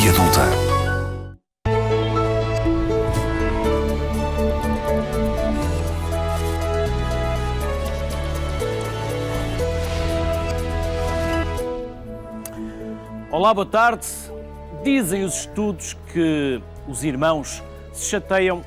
Vida Adulta. Olá, boa tarde. Dizem os estudos que os irmãos se chateiam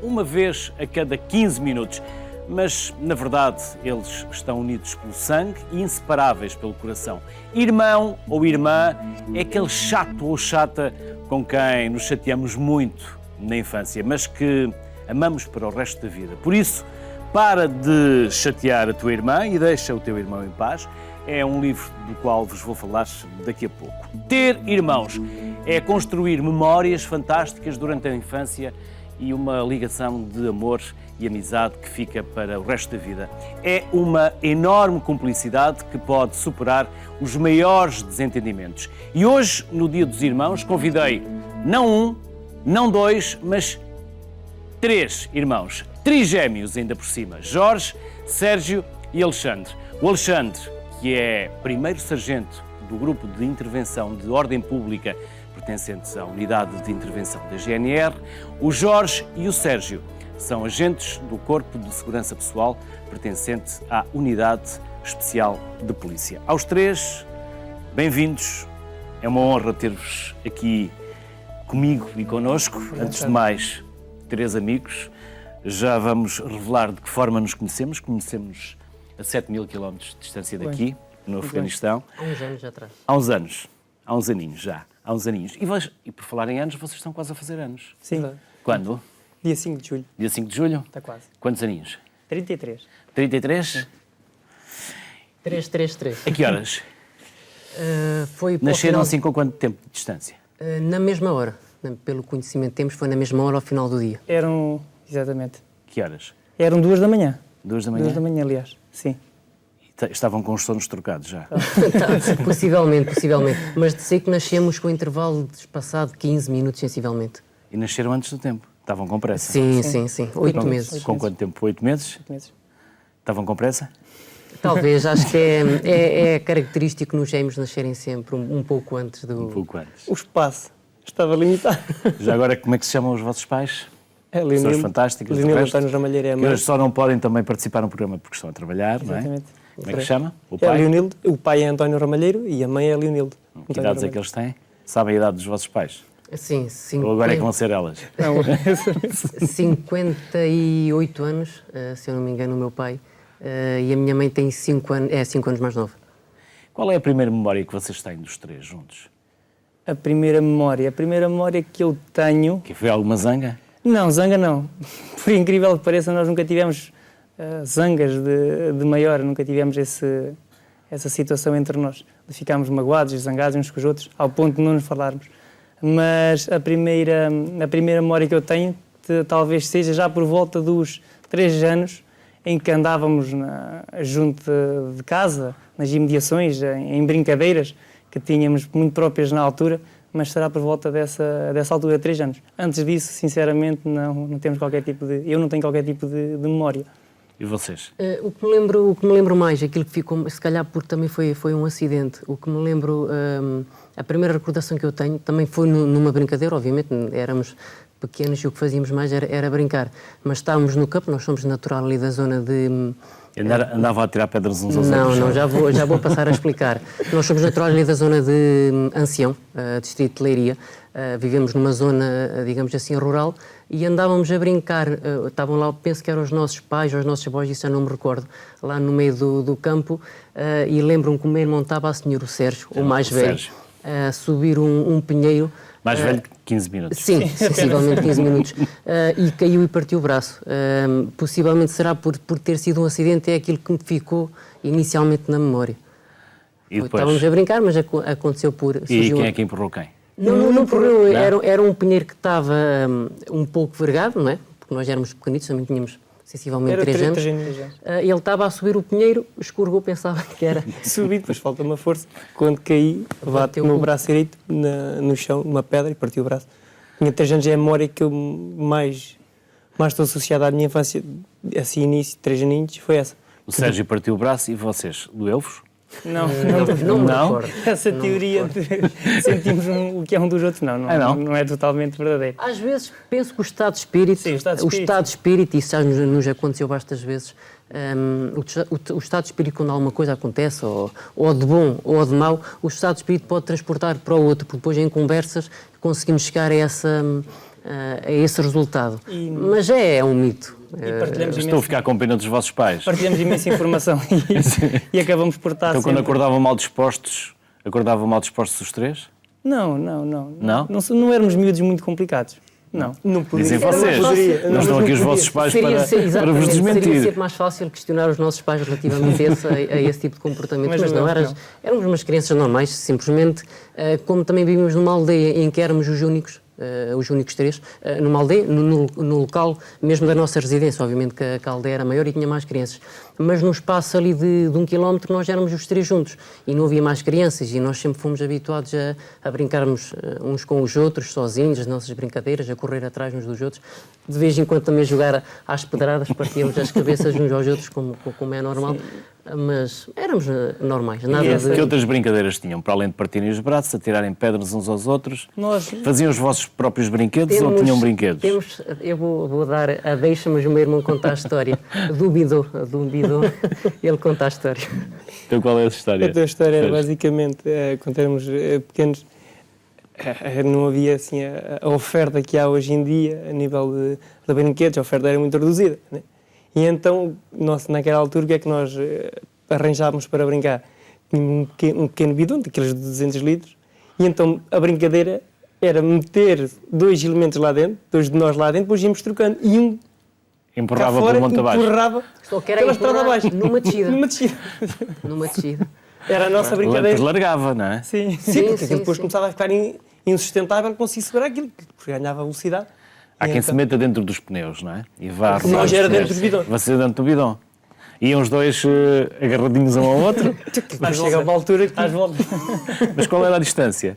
uma vez a cada 15 minutos, mas, na verdade, eles estão unidos pelo sangue e inseparáveis pelo coração. Irmão ou irmã é aquele chato ou chata com quem nos chateamos muito na infância, mas que amamos para o resto da vida. Por isso, para de chatear a tua irmã e deixa o teu irmão em paz. É um livro do qual vos vou falar daqui a pouco. Ter irmãos é construir memórias fantásticas durante a infância e uma ligação de amor e amizade que fica para o resto da vida. É uma enorme cumplicidade que pode superar os maiores desentendimentos. E hoje, no Dia dos Irmãos, convidei não um, não dois, mas 3 irmãos, trigémeos ainda por cima, Jorge, Sérgio e Alexandre. O Alexandre, que é primeiro sargento do Grupo de Intervenção de Ordem Pública pertencentes à Unidade de Intervenção da GNR, o Jorge e o Sérgio são agentes do Corpo de Segurança Pessoal pertencente à Unidade Especial de Polícia. Aos 3, bem-vindos. É uma honra ter-vos aqui comigo e connosco. Antes de mais, 3 amigos. Já vamos revelar de que forma nos conhecemos. Conhecemos a 7.000 km de distância daqui, no Afeganistão. Há uns anos atrás. Há uns anos. Há uns aninhos já. Há uns aninhos. E por falar em anos, vocês estão quase a fazer anos. Sim. Quando? Dia 5 de julho. Dia 5 de julho? Está quase. Quantos aninhos? 33. 33? 333. A que horas? Foi para o Nasceram final, assim com quanto tempo de distância? na mesma hora. Pelo conhecimento que temos, foi na mesma hora ao final do dia. Exatamente. Que horas? Eram 2 da manhã. 2 da manhã? 2 da manhã, aliás. Sim. Estavam com os sonos trocados já. Possivelmente. Mas sei que nascemos com um intervalo de espaçado de 15 minutos, sensivelmente. E nasceram antes do tempo. Estavam com pressa. Sim. 8 meses. Com quanto tempo? 8 meses? 8 meses. Estavam com pressa? Talvez, acho que é característico nos gêmeos nascerem sempre um pouco antes do... Um pouco antes. O espaço estava limitado. Já agora, como é que se chamam os vossos pais? É Pessoas fantásticas. Leonil António Ramalheiro é a Que mãe. hoje só não podem também participar no programa porque estão a trabalhar, não é? Exatamente. Como é que se chama? O É pai? Leonildo. O pai é António Ramalheiro e a mãe é Leonildo. Que idades é que eles têm? Sabem a idade dos vossos pais? Sim, Ou agora é que vão ser elas? Não, 58 anos, se eu não me engano, o meu pai. E a minha mãe tem 5 anos, é 5 anos mais nova. Qual é a primeira memória que vocês têm dos 3 juntos? a primeira memória que eu tenho... Que foi alguma zanga? Não, zanga não. Por incrível que pareça, nós nunca tivemos zangas de maior, nunca tivemos essa situação entre nós. Ficámos magoados e zangados uns com os outros, ao ponto de não nos falarmos. Mas a primeira memória que eu tenho talvez seja já por volta dos 3 anos, em que andávamos junto de casa, nas imediações, em brincadeiras que tínhamos muito próprias na altura, mas será por volta dessa altura, 3 anos. Antes disso, sinceramente, não temos qualquer tipo eu não tenho qualquer tipo de memória. E vocês? O que me lembro mais, aquilo que ficou, se calhar porque também foi um acidente, o que me lembro, a primeira recordação que eu tenho, também foi numa brincadeira, obviamente, éramos pequenos e o que fazíamos mais era brincar, mas estávamos no campo, nós somos natural ali da zona de... Andavam a tirar pedras uns aos outros? Não, já vou passar a explicar. Nós somos naturais ali da zona de Ancião, distrito de Leiria. Vivemos numa zona, digamos assim, rural e andávamos a brincar. Estavam lá, penso que eram os nossos pais, os nossos avós, isso eu não me recordo, lá no meio do campo. E lembro-me que o meu irmão estava a senhor o Sérgio, o mais velho, a subir um pinheiro. Mais velho que 15 minutos. Sim, sensivelmente 15 minutos. E caiu e partiu o braço. Possivelmente será por ter sido um acidente, é aquilo que me ficou inicialmente na memória. E depois? Estávamos a brincar, mas aconteceu por... E quem é que empurrou quem? Não empurrou. Era um pinheiro que estava um pouco vergado, não é? Porque nós éramos pequenitos, também tínhamos sensivelmente 3 anos. Ele estava a subir o pinheiro, escorregou, pensava que era... Subi, depois falta-me a força. Quando caí, bate o meu braço direito no chão, numa pedra, e partiu o braço. Tinha 3 anos, é a memória que eu mais estou associada à minha infância, assim, início, 3 aninhos, foi essa. O Sérgio partiu o braço e vocês, doeu-vos? Não, Não me Não? recordo. essa Não me teoria recordo. de sentimos o que é um dos outros, não é totalmente verdadeiro. Às vezes penso que o estado de espírito, Sim, o estado de espírito. isso já nos aconteceu bastantes vezes, o estado de espírito quando alguma coisa acontece, ou de bom ou de mau, o estado de espírito pode transportar para o outro, porque depois em conversas conseguimos chegar a esse resultado. Mas é um mito. E partilhamos Estou a ficar com pena dos vossos pais. Partilhamos imensa informação e acabamos por estar Então, quando sempre... acordavam mal dispostos os três? Não. Não? Não éramos miúdos muito complicados. Não. Não podia. Dizem vocês. Não estão aqui os vossos pais para vos Seria desmentir. sempre mais fácil questionar os nossos pais relativamente a esse tipo de comportamento. Mas Mas não. éramos umas crianças normais, simplesmente, como também vivíamos numa aldeia em que éramos os únicos três, numa aldeia, no local mesmo da nossa residência. Obviamente que a aldeia era maior e tinha mais crianças. Mas num espaço ali de 1 quilómetro nós éramos os três juntos e não havia mais crianças e nós sempre fomos habituados a brincarmos uns com os outros, sozinhos, as nossas brincadeiras, a correr atrás uns dos outros. De vez em quando também jogar às pedradas, partíamos as cabeças uns aos outros, como é normal. Mas éramos normais. Que outras brincadeiras tinham? Para além de partirem os braços, atirarem pedras uns aos outros? Faziam os vossos próprios brinquedos ou tinham brinquedos? Eu vou dar a deixa, mas o meu irmão conta a história. Do bidô, ele conta a história. Então qual é a história? A tua história era basicamente, quando éramos pequenos, não havia assim a oferta que há hoje em dia a nível de brinquedos, a oferta era muito reduzida, né? E então, naquela altura, o que é que nós arranjávamos para brincar? Tínhamos um pequeno bidão, daqueles de 200 litros, e então a brincadeira era meter 2 elementos lá dentro, 2 de nós lá dentro, depois íamos trocando, e empurrava cá fora, pelo monte abaixo. empurrava Só que era pela estrada empurrar abaixo. numa descida. Numa descida. Numa descida. Era a nossa brincadeira. Depois largava, não é? Sim, Sim, porque sim, depois sim. começava a ficar insustentável, não conseguia segurar aquilo, porque ganhava velocidade. Há E quem então- se meta dentro dos pneus, não é? E vá Porque nós era dentro do bidão. Você dentro do bidão. Iam os dois agarradinhos um ao outro. Depois chega a uma altura que... Às voltas. Mas qual era a distância?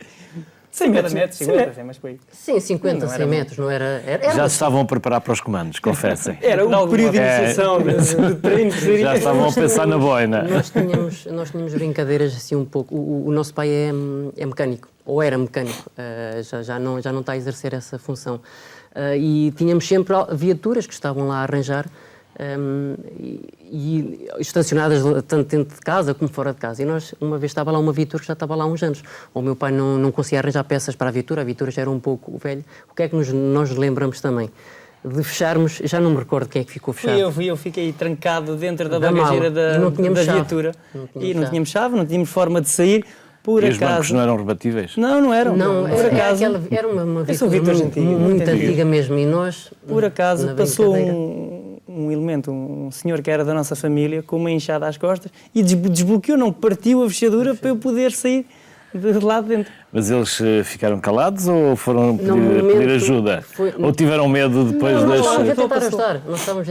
100 metros. 50, é mais por aí. Sim, 50, 100 metros, não era... Já se estavam a preparar para os comandos, confessem. Era um período de iniciação, de treino. que seria- Já estavam a pensar na boina. Nós tínhamos brincadeiras assim um pouco. O nosso pai é mecânico, ou era mecânico, já não está a exercer essa função. E tínhamos sempre viaturas que estavam lá a arranjar e estacionadas tanto dentro de casa como fora de casa. E nós, uma vez estava lá uma viatura que já estava lá há uns anos. O meu pai não conseguia arranjar peças para a viatura já era um pouco velha. O que é que nós lembramos também? De fecharmos, já não me recordo quem é que ficou fechado. Eu fiquei trancado dentro da Da bagageira mala. E não tínhamos da chave. viatura. Não tínhamos chave. Não tínhamos forma de sair. Por E os bancos acaso. não eram rebatíveis? Não eram. Não, por acaso. era uma São viatura viaturas muito, antigas, muito antiga mesmo. E nós, Por acaso, na passou brincadeira, um elemento, um senhor que era da nossa família, com uma enxada às costas e desbloqueou, não partiu a fechadura para eu poder sair de lá de dentro. Mas eles ficaram calados ou foram No pedir momento ajuda? foi- Ou tiveram medo depois Nós das... estávamos a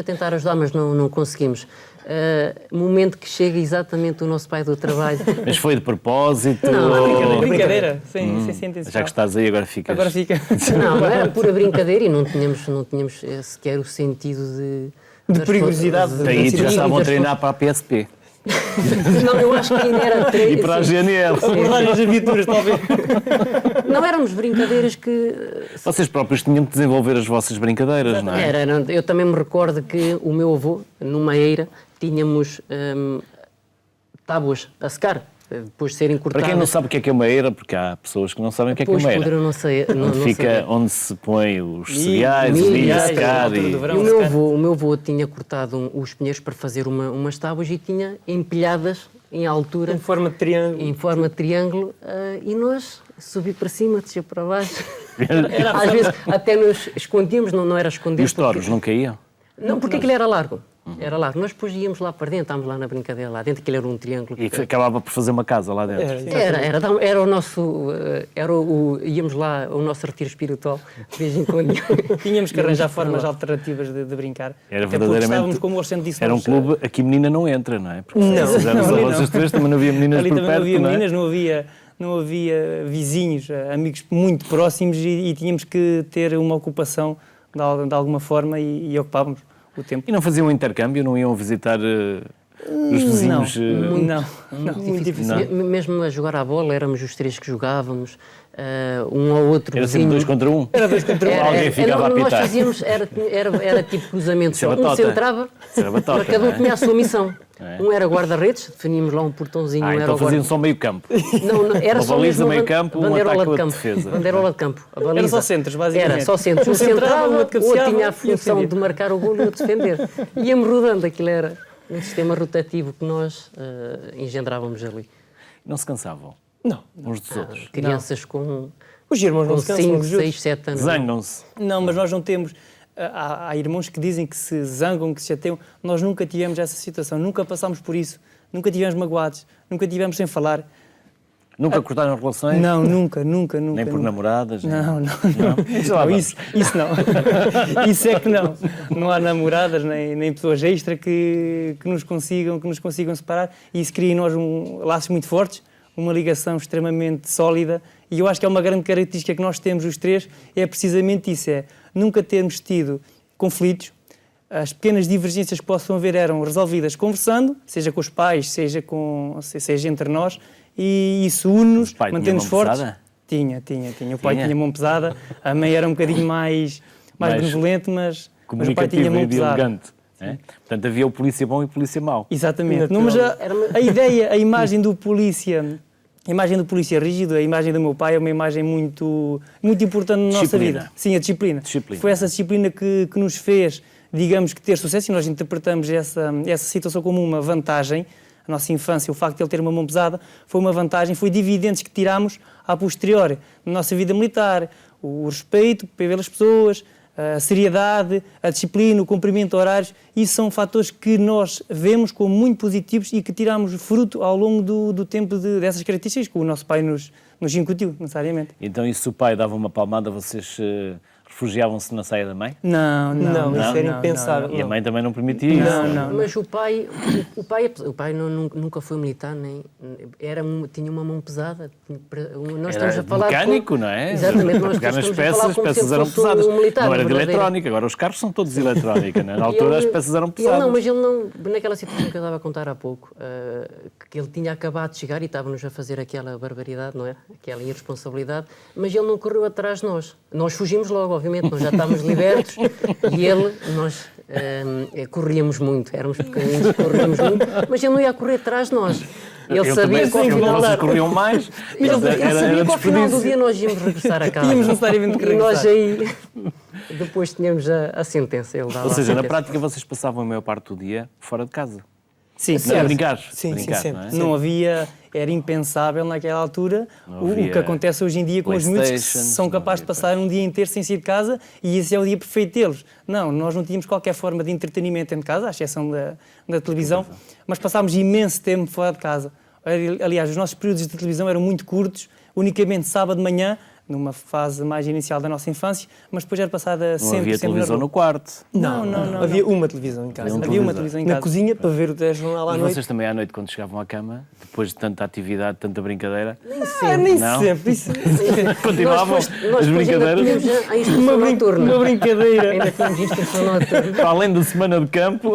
tentar Passou. ajudar, mas não conseguimos. Momento que chega exatamente o nosso pai do trabalho. Mas foi de propósito? Não, ou- Brincadeira, sem intenção. Já que estás aí, agora ficas... Agora fica. Não era pura brincadeira e não tínhamos sequer o sentido de perigosidade. Daí já estavam a das- treinar para a PSP Não, eu acho que ainda era e para a GNL. Abordagens das viaturas, talvez. Não éramos brincadeiras que Vocês próprios tinham que desenvolver as vossas brincadeiras, não é? eu também me recordo que o meu avô, numa eira, tínhamos tábuas a secar, depois de serem Para cortadas. quem não sabe o que é uma eira, porque há pessoas que não sabem o que é Pois uma eira. poderão não sei, Onde fica, onde se põe os cereais, o milho, milho a cereais, secar na altura e... do verão. E o meu avô tinha cortado os pinheiros para fazer umas tábuas e tinha empilhadas em altura, Em forma de triângulo. em forma de triângulo, e nós subir para cima, descer para baixo. Era a Às vezes até nos escondíamos, não era esconder. E os toros não caíam? Não, porque aquilo era largo. Era largo. Nós depois íamos lá para dentro, estávamos lá na brincadeira lá dentro, aquilo era um triângulo. E acabava por fazer uma casa lá dentro. Era o nosso, íamos lá, o nosso retiro espiritual, de vez em quando. Tínhamos que arranjar formas alternativas de brincar. Era Até porque verdadeiramente... estávamos, como o Vicente disse, Era um nós, clube, aqui menina não entra, não é? Porque Não. se fizermos Ali a não. vocês três, também não havia meninas ali por também perto, não havia não é? meninas, não havia vizinhos, amigos muito próximos e tínhamos que ter uma ocupação de alguma forma e ocupávamos o tempo. E não faziam um intercâmbio, não iam visitar Os vizinhos... Não, muito difícil. Mesmo a jogar à bola, éramos os três que jogávamos, um ou outro Era sempre vizinho. 2 contra 1? Era 2 contra 1. Alguém ficava a Nós apitar. fazíamos, era tipo cruzamento Isso é só. Um batota. centrava, Isso era batota, mas cada não um é? tinha a sua missão. É. Um era guarda-redes, definíamos lá um portãozinho, um era Então o faziam guarda... só meio campo. Não, era Uma só baliza, mesmo meio campo, um bandeirola ataque, de outro campo. defesa. Bandeirola de campo. A baliza. Era só centros, basicamente. Era só centros. Um Um centrava, centrava, o o outro outro cabeceava tinha a e o função defender. de marcar o golo e o outro defender. Íamos rodando, aquilo era um sistema rotativo que nós engendrávamos ali. Não se cansavam Não. uns dos outros. Crianças com Os irmãos não se cansam 5, uns dos 6, 7 anos. Zangam-se. Não, mas nós não temos. Há irmãos que dizem que se zangam, que se chateiam. Nós nunca tivemos essa situação, nunca passámos por isso, nunca tivemos magoados, nunca tivemos sem falar. Nunca cortaram relações? Não, nunca. Nem por nunca. namoradas? Não. Isso lá Não, vamos. isso não. Isso é que não. Não há namoradas nem pessoas extra que nos consigam separar. E isso cria em nós laços muito fortes, uma ligação extremamente sólida. E eu acho que é uma grande característica que nós temos os três, é precisamente isso, é nunca termos tido conflitos. As pequenas divergências que possam haver eram resolvidas conversando, seja com os pais, seja entre nós, e isso une-nos, pai tinha mantém-nos mão fortes. pesada? Tinha. O pai Tinha? tinha mão pesada, a mãe era um bocadinho mais benevolente, mas o pai tinha Comunicativo mão e pesada. elegante. É? Portanto, havia o polícia bom e o polícia mau. Exatamente. Não, mas a ideia, a imagem do polícia rígido, a imagem do meu pai é uma imagem muito importante na nossa Disciplina. vida. Sim, a disciplina. Disciplina. Foi essa disciplina que nos fez, digamos, que ter sucesso, e nós interpretamos essa situação como uma vantagem. A nossa infância, o facto de ele ter uma mão pesada, foi uma vantagem, foi dividendos que tiramos a posteriori na nossa vida militar. O respeito pelas pessoas, a seriedade, a disciplina, o cumprimento de horários, isso são fatores que nós vemos como muito positivos e que tiramos fruto ao longo do tempo dessas características que o nosso pai nos incutiu, necessariamente. Então, e se o pai dava uma palmada, vocês refugiavam-se na saia da mãe? Não, isso era impensável. E a mãe também não permitia isso? Não. Mas o pai nunca foi militar, nem tinha uma mão pesada. Nós estamos Era a falar mecânico, não é? Exatamente, nós Pegar nas estamos a falar peças, as como se peças ele eram fosse pesadas. um militar, Não era de verdadeiro. eletrónica, agora os carros são todos de eletrónica, não é? Na altura as peças eram pesadas. Ele não, mas ele não, naquela situação que eu estava a contar há pouco, que ele tinha acabado de chegar e estávamos a fazer aquela barbaridade, não é? Aquela irresponsabilidade, mas ele não correu atrás de nós. Nós fugimos logo, obviamente, nós já estávamos libertos e nós corríamos muito, éramos pequeninos, corríamos muito, mas ele não ia correr atrás de nós. Ele sabia que ao final vocês corriam mais, ele sabia que ao final do desperdício. dia nós íamos regressar a casa. Tínhamos necessariamente que E nós regressar. aí, depois tínhamos a sentença. Ele dava Ou seja, a na sentença. prática vocês passavam a maior parte do dia fora de casa. Sim, Não, a brincar. Sim, brincar, sim, não é? Não havia, era impensável naquela altura Não o havia que acontece hoje em dia com os miúdos que PlayStations, são não capazes de havia passar um dia inteiro sem sair de casa e esse é o dia perfeito deles. Não, nós não tínhamos qualquer forma de entretenimento dentro de casa, à exceção da televisão, mas passámos imenso tempo fora de casa. Aliás, os nossos períodos de televisão eram muito curtos, unicamente sábado de manhã, numa fase mais inicial da nossa infância, mas depois era passada Não sempre havia na televisão rua. no quarto. Não. Havia uma televisão em casa. Havia uma televisão em Na casa. cozinha para ver o telejornal à Mas noite. vocês também à noite, quando chegavam à cama, depois de tanta atividade, tanta brincadeira, Nem Não? sempre. Isso. continuavam Nós as depois ainda brincadeiras. tínhamos a instrução noturna. Uma brincadeira. Ainda tínhamos instrução noturna. Para além da semana de campo,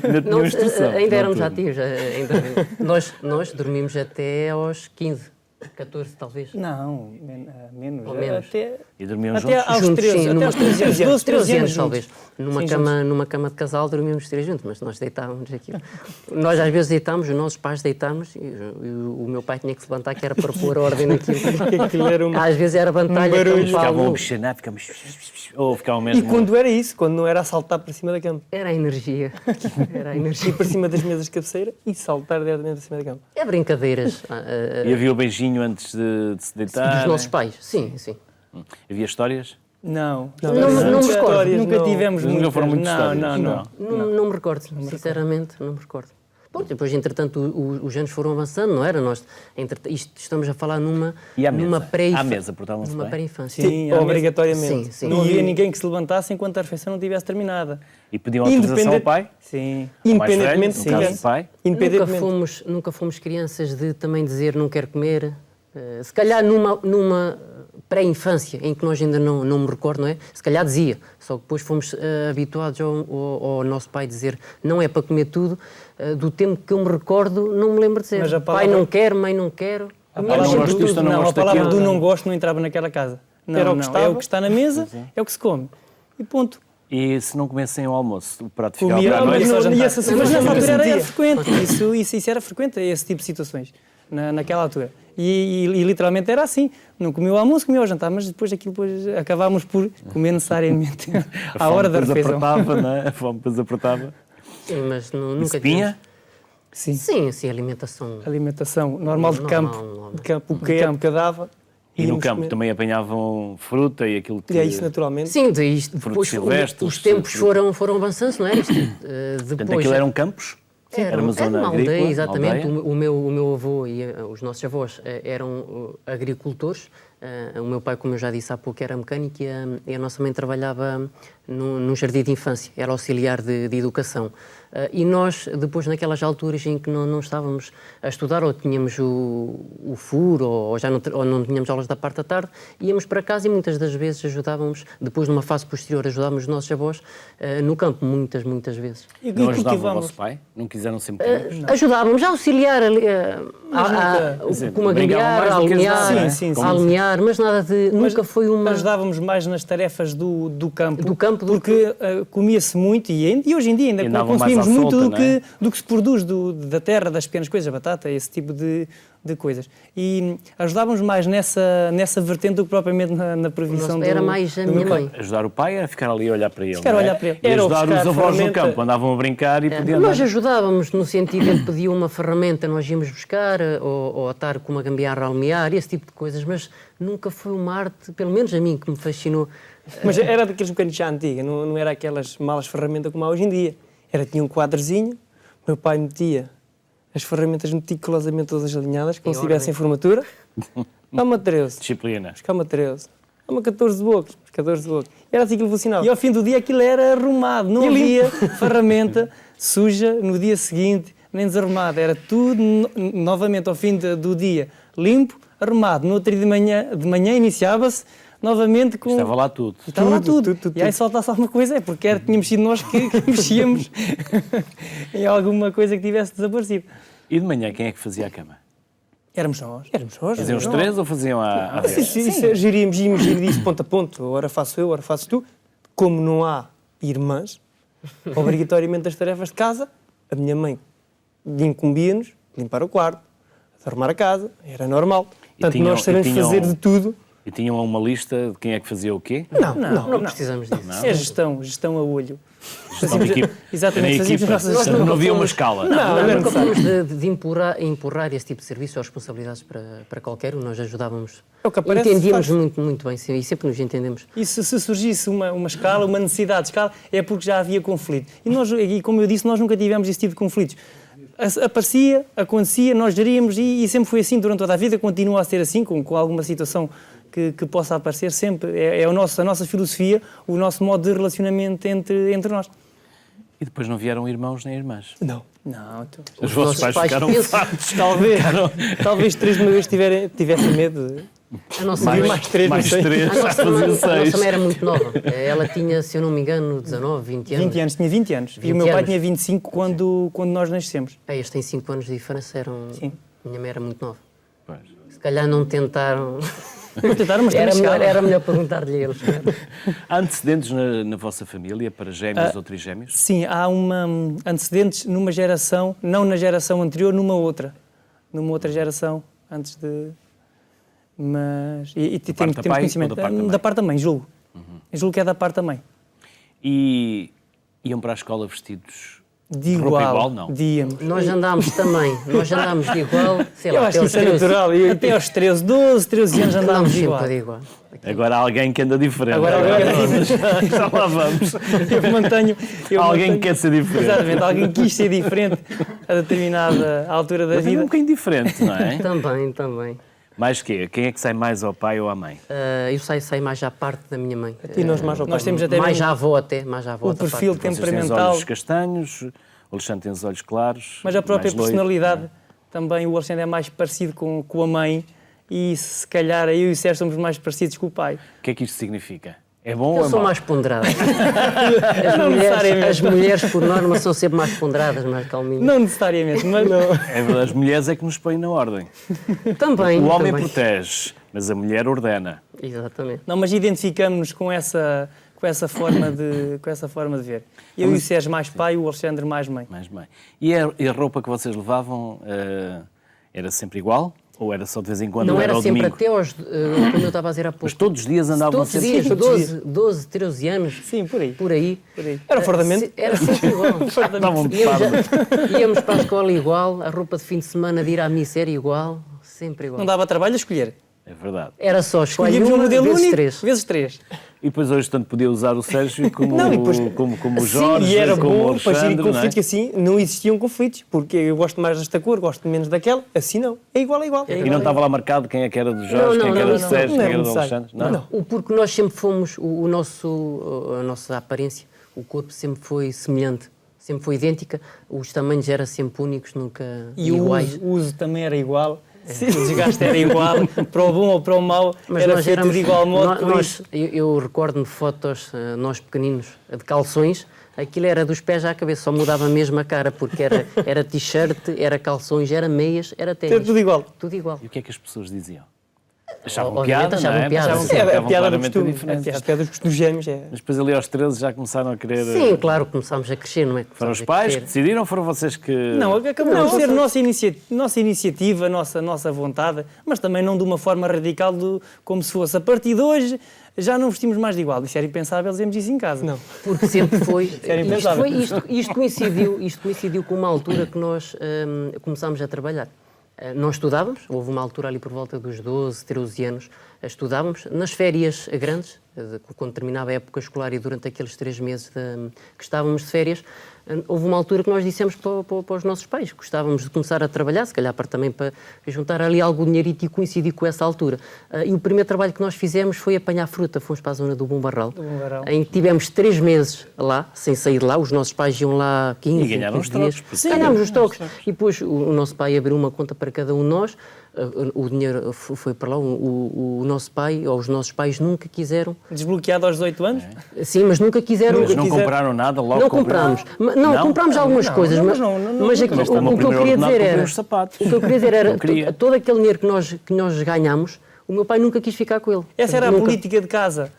ainda tinham instrução. Ainda éramos noturna. ativos. Nós dormimos até aos 15, 14 talvez. Não, menos. Ou menos. E dormiam Até juntos? aos Juntos, 13, sim, até aos 13 anos, 12, 13 anos talvez. juntos. Numa cama de casal dormíamos 3 juntos, mas nós deitávamos aqui. Nós às vezes deitámos, os nossos pais deitámos e o meu pai tinha que se levantar, que era para pôr ordem naquilo. Aquilo era Às vezes era batalha barulho. campal. Ficavam a bichanar, ou ficavam mesmo... E quando era isso, quando não era saltar para cima da cama. Era a energia. Era a energia. Ir para cima das mesas de cabeceira e saltar diretamente para cima da cama. É brincadeiras. E havia o beijinho antes de se deitar? Dos nossos pais, sim. Havia histórias? Não. Não me recordo. Histórias Nunca não. tivemos Nunca muitas. foram muitas histórias? Não me recordo, sinceramente, não me recordo. Bom, depois, entretanto, os anos foram avançando, não era? Nós, estamos a falar numa E à mesa? pré-infância. À mesa, portavam-se Numa bem? pré-infância. Sim, Obrigatoriamente. Sim. Não havia ninguém que se levantasse enquanto a refeição não tivesse terminada. E pediam autorização ao pai? Sim. Ao mais velho, Independentemente no se caso tivesse. do pai? Independentemente. Nunca fomos crianças de também dizer não quero comer. Se calhar numa pré-infância, em que nós ainda não me recordo, não é? Se calhar dizia, só que depois fomos habituados ao nosso pai dizer não é para comer tudo. Do tempo que eu me recordo, não me lembro de dizer. Mas a palavra- Pai não quer, mãe não quer. não gosto disto, eu não a gosto palavra daquilo. do não gosto não entrava naquela casa. Não, Era o que não, estava. é o que está na mesa, é o que se come. E ponto. E se não comessem o almoço, o prato ficava Comia, para a noite? mas, só jantar. mas nessa altura era Dia. frequente. Isso era frequente, esse tipo de situações, naquela altura. E literalmente era assim. Não comia o almoço, comia o jantar, mas depois acabámos por comer necessariamente à hora da refeição. Apertava, não é? A fome depois apertava. Sim, mas E nunca se tinha? Sim. Sim, alimentação. Alimentação normal de campo, Normal. de campo, o que eu dava. E no íamos campo comer. também apanhavam fruta e aquilo que... E é isso naturalmente. Sim, depois Frutos silvestres, os tempos foram avançando, não é? Portanto, Depois, aquilo eram campos? Era uma zona agrícola? aldeia, exatamente. Aldeia? O meu avô e os nossos avós eram agricultores. O meu pai, como eu já disse há pouco, era mecânico e a nossa mãe trabalhava num jardim de infância, era auxiliar de educação. E nós, depois, naquelas alturas em que não estávamos a estudar, ou tínhamos o furo, ou não tínhamos aulas da parte da tarde, íamos para casa e muitas das vezes ajudávamos, depois numa fase posterior, ajudávamos os nossos avós no campo, muitas vezes. E Não ajudava o cultivamos. vosso pai? Não quiseram ser mecânicos? Ajudávamos a auxiliar ali, dizer, como a brincavam guiar, mais a do que alinhar, ajudar, não é? Sim, sim, a sim. alinhar, mas nada de... Mas nunca foi uma... Ajudávamos mais nas tarefas do campo. Do campo, porque comia-se muito e hoje em dia ainda E andavam consumimos mais à muito solta, do que se produz da terra, das pequenas coisas, a batata, esse tipo de coisas. E ajudávamos mais nessa vertente do que propriamente na previsão Era mais a do minha meu pai. mãe. Ajudar o pai era ficar ali a olhar para ele. Ficar a não é? olhar para ele. E Era o ajudar buscar os avós no ferramenta. campo, andavam a brincar e podiam Nós andar. ajudávamos no sentido de ele pedia uma ferramenta, nós íamos buscar, ou estar com uma gambiarra a almear, esse tipo de coisas, mas nunca foi uma arte, pelo menos a mim, que me fascinou. Mas era daqueles mecânicos já antiga, não era aquelas malas ferramentas como há hoje em dia. Tinha um quadrozinho, meu pai metia as ferramentas meticulosamente todas alinhadas, como se ordem. tivessem formatura. Calma 13, Disciplina. calma 13. Calma 14 bocas, 14 bocas. Era assim que ele funcionava. E ao fim do dia aquilo era arrumado, não havia ferramenta suja no dia seguinte, nem desarrumada. Era tudo novamente ao fim do dia limpo, arrumado. No outro dia de manhã iniciava-se novamente com... Estava lá tudo. Estava lá tudo. tudo. E aí soltasse alguma coisa, é porque tínhamos sido nós que mexíamos em alguma coisa que tivesse desaparecido. E de manhã, quem é que fazia a cama? Éramos nós. Éramos nós. Faziam os três ou faziam à Sim, vez? sim, geríamos disso ponto a ponto. Ora faço eu, ora faço tu. Como não há irmãs, obrigatoriamente as tarefas de casa, a minha mãe incumbia-nos limpar o quarto, arrumar a casa, era normal. Portanto, tinham- nós sabemos e tinham- fazer de tudo. E tinham uma lista de quem é que fazia o quê? Não precisamos disso. É gestão a olho. Gestão de equipe. Exatamente, Na fazíamos equipa. a nossa gestão. Não havia uma escala. Não, era Nunca necessário. fomos de empurrar esse tipo de serviço ou responsabilidades para qualquer um, nós ajudávamos. É o que aparece, Entendíamos faz. muito bem, sim, e sempre nos entendemos. E se surgisse uma escala, uma necessidade de escala, é porque já havia conflito. E como eu disse, nós nunca tivemos esse tipo de conflitos. Aparecia, acontecia, nós geríamos e sempre foi assim durante toda a vida, continua a ser assim, com alguma situação que possa aparecer sempre. É a nossa filosofia, o nosso modo de relacionamento entre nós. E depois não vieram irmãos nem irmãs. Não. Não, Os vossos nossos pais pais ficaram pensam- fartos. talvez três de uma vez tivessem medo de... A nossa Mais, mãe- mais três, mais não sei. três, a já nossa faziam mãe, a seis. nossa mãe era muito nova. Ela tinha, se eu não me engano, 19, 20 anos. 20 anos, tinha 20 anos. E 20 o meu pai anos. tinha 25 quando nós nascemos. Eles têm 5 anos de diferença, Sim. minha mãe era muito nova. Pois. Se calhar não tentaram. Não tentaram, mas Era também melhor, chegaram. era melhor perguntar-lhe a eles. Há antecedentes na vossa família para gêmeos ou trigêmeos? Sim, há antecedentes numa geração, não na geração anterior, numa outra geração, antes de... Mas... E temos parte da pai conhecimento. ou da parte da mãe? Da parte da mãe, julgo. Julgo que é da parte da mãe. E iam para a escola vestidos De roupa igual. igual, não? De íamos. Nós andámos também, nós andámos de igual, sei Eu lá, acho até que aos isso é 13. natural. Até aos 13, 12, 13 anos andámos Andámos de igual. sempre de igual. Agora há alguém que anda diferente. Agora já lá vamos. Eu mantenho... Alguém que quer ser diferente. Exatamente, alguém quis ser diferente a determinada altura da Mas é um vida. bocadinho diferente, não é? Também. Mais quê? Quem é que sai mais ao pai ou à mãe? Eu sei mais à parte da minha mãe. E nós mais ao pai. Nós temos até mais mesmo à avó até, mais à avó. o outra perfil parte. Vocês têm os temperamental, olhos castanhos, o Alexandre tem os olhos claros. mas a própria mais loiro. personalidade também. O Alexandre é mais parecido com a mãe e se calhar eu e o Sérgio somos mais parecidos com o pai. O que é que isto significa? É bom ou Eu é sou mau? mais ponderada. Não necessariamente. As mulheres, por norma, são sempre mais ponderadas, mais calminhas. Não necessariamente, mas não. É verdade, as mulheres é que nos põem na ordem. Também. O homem também. protege, mas a mulher ordena. Exatamente. Não, mas identificamos-nos com essa forma de ver. Eu e o Sérgio mais pai, o Alexandre mais mãe. Mais bem. E a roupa que vocês levavam era sempre igual? Ou era só de vez em quando? Não era era ao sempre domingo? até aos, como eu estava a dizer há pouco. Mas todos os dias andavam Todos os sempre... dias, 12, 13 anos. Sim, por aí. Por aí. Era fardamento? Era sempre igual. Estavam de Íamos, farda. íamos para a escola igual, a roupa de fim de semana de ir à missa era igual, sempre igual. Não dava trabalho a escolher. É verdade. Era só escolher Escolhíamos um uma modelo vezes único, 3. vezes 3. E depois hoje tanto podia usar o Sérgio como, Não, e depois- como o Jorge, E era como o bom para gerir Alexandre, não é? conflitos, que assim não existiam conflitos, porque eu gosto mais desta cor, gosto menos daquela, assim não. É igual, é igual. É E não estava lá marcado quem é que era do Jorge, Não, quem é que era não, do não, Sérgio, não quem é era do necessário. Alexandre? Não. Porque nós sempre fomos, a nossa aparêência, o corpo sempre foi semelhante, sempre foi idêntica, os tamanhos eram sempre únicos, nunca E iguais. o uso também era igual. O desgaste era igual, para o bom ou para o mau, era feito de igual modo. por isso. Eu recordo-me de fotos, nós pequeninos, de calções, aquilo era dos pés à cabeça, só mudava mesmo a cara, porque era t-shirt, era calções, era meias, era ténis. Tudo igual. Tudo igual. E o que é que as pessoas diziam? Achavam Obviamente piada, achavam não é? piada, Achavam sim. que É a ficavam piada do claramente costume. diferentes. A piada dos gêmeos é. Mas depois ali aos 13 já começaram a querer... Sim, claro, começámos a crescer, não é? Foram os Começámos a pais que crescer. decidiram ou foram vocês que... Não, acabou por ser nossa iniciativa, nossa vontade, mas também não de uma forma radical, como se fosse a partir de hoje já não vestimos mais de igual. Isso era impensável, dizemos isso em casa. Não. Porque sempre foi. Era impensável. Isto coincidiu com uma altura que nós começámos a trabalhar. Nós estudávamos, houve uma altura ali por volta dos 12, 13 anos, estudávamos nas férias grandes, quando terminava a época escolar e durante aqueles 3 meses que estávamos de férias, houve uma altura que nós dissemos para os nossos pais que gostávamos de começar a trabalhar, se calhar também para juntar ali algum dinheirito e coincidir com essa altura. E o primeiro trabalho que nós fizemos foi apanhar fruta, fomos para a zona do Bombarral, em que tivemos 3 meses lá, sem sair de lá, os nossos pais iam lá 15, E ganharam 15 os trocos, dias. porque- Ganhámos os trocos. E depois o nosso pai abriu uma conta para cada um de nós, o dinheiro foi para lá, o nosso pai, ou os nossos pais nunca quiseram, Desbloqueado aos 18 anos? sim, mas nunca quiseram... Mas não quiser- compraram nada, logo Não compraram. comprámos. Não, comprámos algumas coisas, não, mas, não, mas aqui, Mas também o que eu primeiro queria ordenado dizer comprei era... uns sapatos. O que eu queria dizer era, Não queria. todo aquele dinheiro que nós ganhámos, o meu pai nunca quis ficar com ele. Essa era a Nunca. política de casa.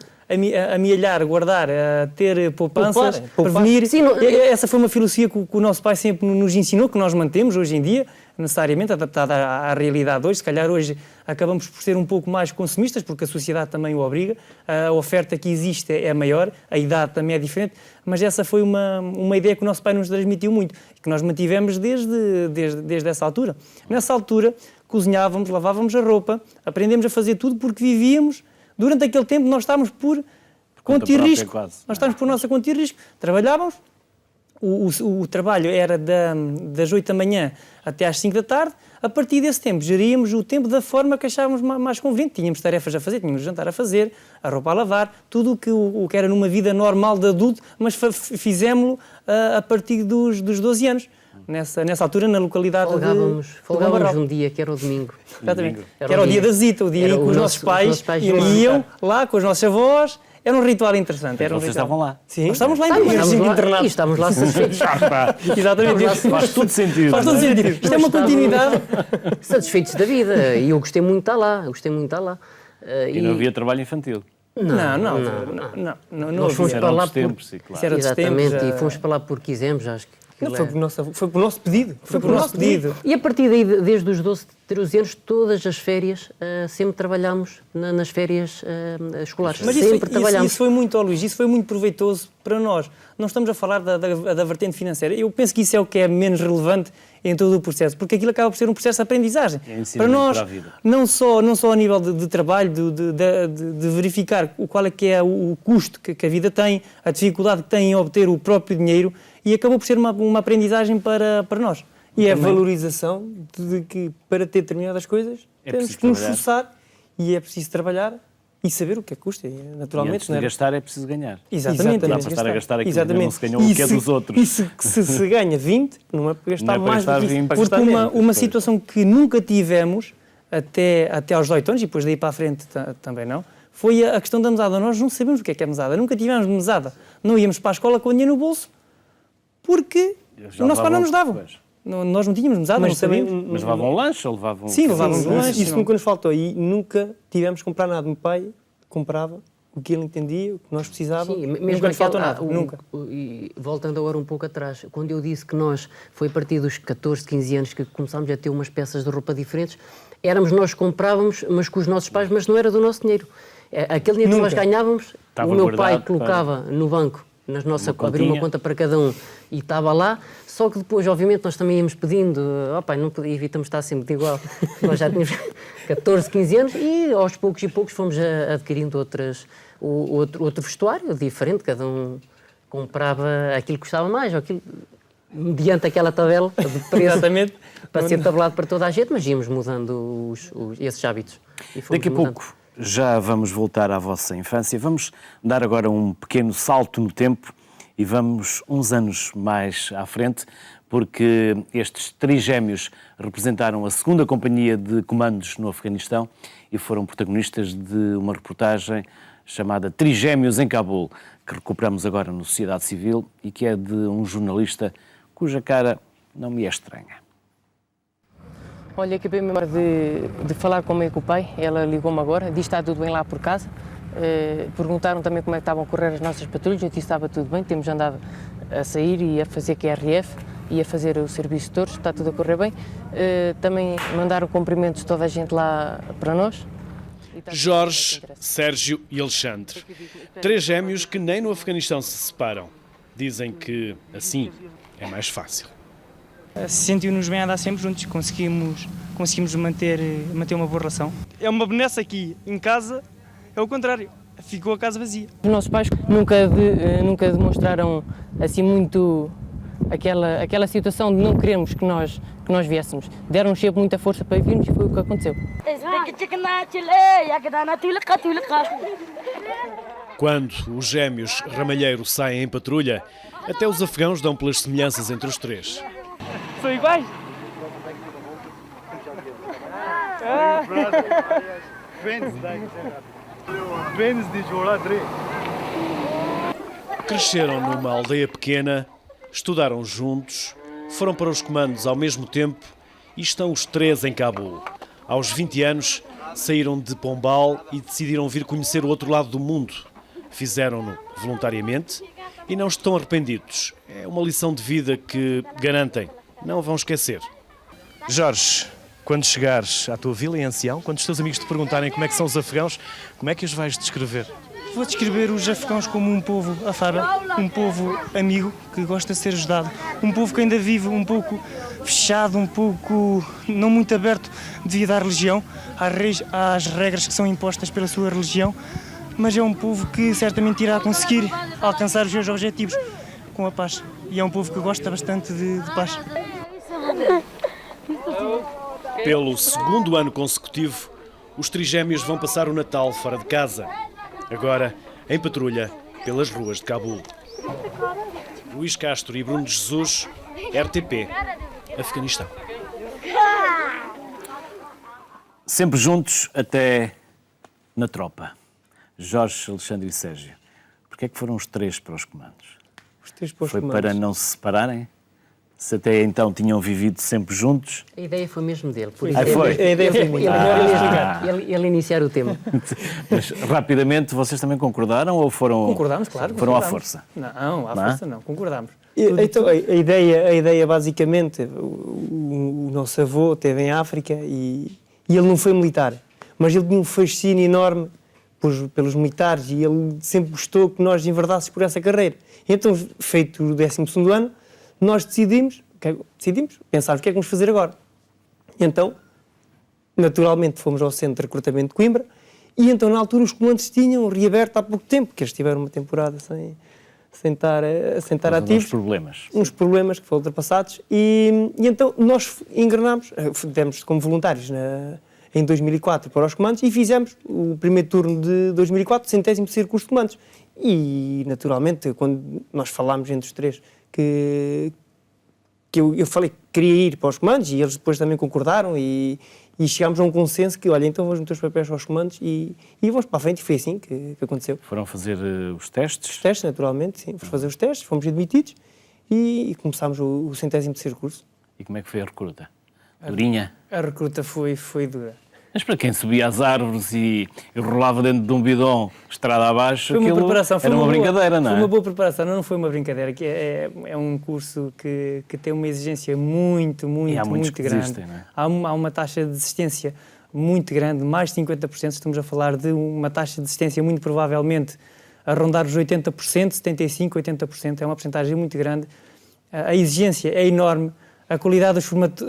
Amealhar, guardar, ter poupanças, Poupar. prevenir. Sim, não- Essa foi uma filosofia que o nosso pai sempre nos ensinou, que nós mantemos hoje em dia, necessariamente adaptada à realidade hoje. Se calhar hoje acabamos por ser um pouco mais consumistas, porque a sociedade também o obriga. A oferta que existe é maior, a idade também é diferente, mas essa foi uma ideia que o nosso pai nos transmitiu muito e que nós mantivemos desde essa altura. Nessa altura, cozinhávamos, lavávamos a roupa, aprendemos a fazer tudo porque vivíamos. Durante aquele tempo nós estávamos por conta e própria, risco. quase. Nós estávamos por nossa conta e risco. Trabalhávamos, o trabalho era das 8 da manhã até às 5 da tarde. A partir desse tempo, geríamos o tempo da forma que achávamos mais conveniente. Tínhamos tarefas a fazer, tínhamos jantar a fazer, a roupa a lavar, tudo o que era numa vida normal de adulto, mas fizemos-lo a partir dos 12 anos. Nessa altura, na localidade Folgávamos de Bombarral. um dia, que era o domingo. Exatamente. Era Que era o o dia dia. da visita, o dia Era em que o os nosso- nossos pais iam iam lá com os nossos avós. Era um ritual interessante. Era um Vocês ritual. estavam lá. Sim, nós estávamos lá em Estávamos regime de lá, internato. e estávamos lá satisfeitos. Exatamente. Faz tudo sentido. Faz todo não é? sentido. Isto é uma continuidade. Satisfeitos da vida. E eu gostei muito de estar lá. E não havia trabalho infantil. Não Nós fomos Era para lá outros tempos, e claro. Isso era dos Exatamente, tempos, e fomos para lá porque quisemos, acho que... Não, aquilo foi por nosso pedido. Foi por nosso pedido. E a partir daí, desde os 12, 13 anos, todas as férias, sempre trabalhámos nas férias escolares. Mas sempre trabalhámos. isso foi muito, Luís, isso foi muito proveitoso para nós. Não estamos a falar da vertente financeira. Eu penso que isso é o que é menos relevante em todo o processo, porque aquilo acaba por ser um processo de aprendizagem. É ensinamento Para nós, para a vida. não só a nível de trabalho, de verificar qual é que é o custo que a vida tem, a dificuldade que tem em obter o próprio dinheiro, e acabou por ser uma aprendizagem para nós. E é a valorização de que, para ter determinadas coisas, É temos preciso que nos trabalhar. esforçar e é preciso trabalhar e saber o que é que custa, E naturalmente. antes não de é? gastar é preciso ganhar. Exatamente. Dá temos para que estar a gastar aquilo que Exatamente. não se ganhou, o que é dos outros. E se ganha 20, não é para gastar Não é para mais gastar do que isso. 20, para Porque gastar menos, uma pois. situação que nunca tivemos até aos 18 anos, e depois daí para a frente também não, foi a questão da mesada. Nós não sabemos o que é mesada, nunca tivemos mesada. Não íamos para a escola com dinheiro no bolso, porque o nosso pai não nos dava. Nós não tínhamos mesada, não sabíamos. Mas levavam lanche ou levavam... Sim, levávamos lanche. Isso nunca nos faltou. E nunca tivemos que comprar nada. Meu pai comprava o que ele entendia, o que nós precisávamos. Sim, nunca mesmo nos faltou nada. Nunca. E voltando agora um pouco atrás, quando eu disse que nós, foi a partir dos 14, 15 anos que começámos a ter umas peças de roupa diferentes, éramos nós que comprávamos, mas com os nossos pais, mas não era do nosso dinheiro. Aquele dinheiro que nós ganhávamos, Estava o meu guardado pai colocava no banco, abria uma conta para cada um e estava lá, só que depois, obviamente, nós também íamos pedindo, pai, não evitamos estar sempre igual. Nós já tínhamos 14, 15 anos e aos poucos e poucos fomos adquirindo outro vestuário diferente, cada um comprava aquilo que gostava mais, ou aquilo, mediante aquela tabela de preço, Exatamente. para ser tabelado para toda a gente, mas íamos mudando esses hábitos. Daqui a pouco já vamos voltar à vossa infância. Vamos dar agora um pequeno salto no tempo e vamos uns anos mais à frente, porque estes trigémeos representaram a segunda companhia de comandos no Afeganistão e foram protagonistas de uma reportagem chamada Trigémeos em Cabul, que recuperamos agora no Sociedade Civil e que é de um jornalista cuja cara não me é estranha. Olha, acabei mesmo de falar com a mãe e com o pai, ela ligou-me agora, disse que está tudo bem lá por casa. Perguntaram também como é que estavam a correr as nossas patrulhas, eu disse que estava tudo bem, temos andado a sair e a fazer QRF e a fazer o serviço de touros, está tudo a correr bem. Também mandaram cumprimentos de toda a gente lá para nós. Jorge, Sérgio e Alexandre. Três gêmeos que nem no Afeganistão se separam. Dizem que assim é mais fácil. Sentimos-nos bem a andar sempre juntos, conseguimos manter uma boa relação. É uma benesse aqui, em casa é o contrário, ficou a casa vazia. Os nossos pais nunca demonstraram assim muito aquela situação de não querermos que nós viéssemos. Deram-nos sempre muita força para virmos e foi o que aconteceu. Quando os gêmeos Ramalheiro saem em patrulha, até os afegãos dão pelas semelhanças entre os três. São iguais? Cresceram numa aldeia pequena, estudaram juntos, foram para os comandos ao mesmo tempo e estão os três em Cabul. Aos 20 anos, saíram de Pombal e decidiram vir conhecer o outro lado do mundo. Fizeram-no voluntariamente e não estão arrependidos. É uma lição de vida que, garantem, não vão esquecer. Jorge, quando chegares à tua vila em Ancião, quando os teus amigos te perguntarem como é que são os afegãos, como é que os vais descrever? Vou descrever os afegãos como um povo afável, um povo amigo que gosta de ser ajudado, um povo que ainda vive um pouco fechado, um pouco não muito aberto devido à religião, às regras que são impostas pela sua religião, mas é um povo que certamente irá conseguir alcançar os seus objetivos com a paz. E é um povo que gosta bastante de paz. Pelo segundo ano consecutivo, os trigémeos vão passar o Natal fora de casa. Agora, em patrulha pelas ruas de Cabul. Luís Castro e Bruno de Jesus, RTP, Afeganistão. Sempre juntos até na tropa. Jorge, Alexandre e Sérgio. Porquê é que foram os três para os comandos? Os três para os Foi comandos. para não se separarem? Se até então tinham vivido sempre juntos? A ideia foi mesmo dele. Por Ah, foi? A ideia foi minha. Ele iniciar o tema. Mas rapidamente vocês também concordaram ou foram... Concordámos, claro. Foram à concordámos. força? Não, à Não é? força não, concordámos. Então, a ideia basicamente, o nosso avô esteve em África e ele não foi militar, mas ele tinha um fascínio enorme pelos militares e ele sempre gostou que nós enverdássemos por essa carreira. Então, feito o 12º ano, nós decidimos, pensámos o que é que vamos fazer agora. Então, naturalmente, fomos ao Centro de Recrutamento de Coimbra e então, na altura, os comandos tinham reaberto há pouco tempo, porque eles tiveram uma temporada sem estar ativos. Uns problemas que foram ultrapassados e então nós engrenámos, demos como voluntários em 2004 para os comandos e fizemos o primeiro turno de 2004, 100º curso de comandos. E, naturalmente, quando nós falámos entre os três que que eu falei que queria ir para os comandos e eles depois também concordaram e chegámos a um consenso que, olha, então vamos meter os papéis aos comandos e vamos para a frente, e foi assim que aconteceu. Foram fazer os testes? Os testes, naturalmente, sim. Fomos fazer os testes, fomos admitidos e começámos o 103º curso. E como é que foi a recruta? Durinha? A recruta foi dura. Mas para quem subia às árvores e rolava dentro de um bidão estrada abaixo, Foi uma aquilo preparação, era uma brincadeira, não é? Foi uma boa preparação, não foi uma brincadeira, que é um curso que tem uma exigência muito que grande. desistem, não é? Há uma taxa de desistência muito grande, mais de 50%, estamos a falar de uma taxa de desistência muito provavelmente a rondar os 80%, 75%, 80%, é uma porcentagem muito grande. A exigência é enorme, a qualidade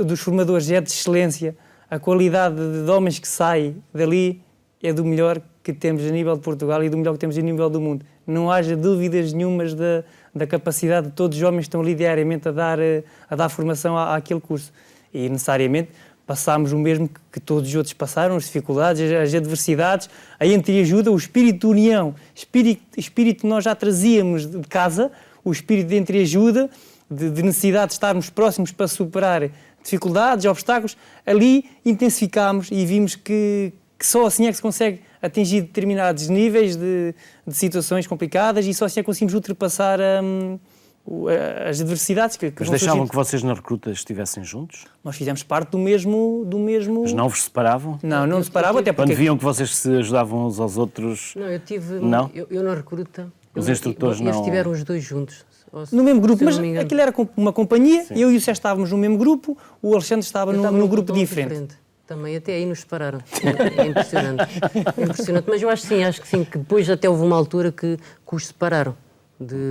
dos formadores é de excelência, a qualidade de homens que saem dali é do melhor que temos a nível de Portugal e do melhor que temos a nível do mundo. Não haja dúvidas nenhumas da capacidade de todos os homens que estão ali diariamente a dar formação àquele curso. E, necessariamente, passámos o mesmo que todos os outros passaram, as dificuldades, as adversidades, a entreajuda, o espírito de união, espírito que nós já trazíamos de casa, o espírito de entreajuda, de necessidade de estarmos próximos para superar dificuldades, obstáculos, ali intensificámos e vimos que só assim é que se consegue atingir determinados níveis de situações complicadas e só assim é que conseguimos ultrapassar as adversidades que Mas deixavam que vocês na recruta estivessem juntos? Nós fizemos parte do mesmo... Mas não vos separavam? Não nos separavam, até porque... Quando viam que vocês se ajudavam uns aos outros... Não, eu tive... Não? Eu na recruta... Os instrutores eles não... estiveram os dois juntos. No mesmo grupo, mas engano. aquilo era uma companhia, eu e o Sérgio estávamos no mesmo grupo, o Alexandre estava num grupo diferente. Também, até aí nos separaram. É impressionante. É impressionante. Mas eu acho que sim, que depois até houve uma altura que os separaram.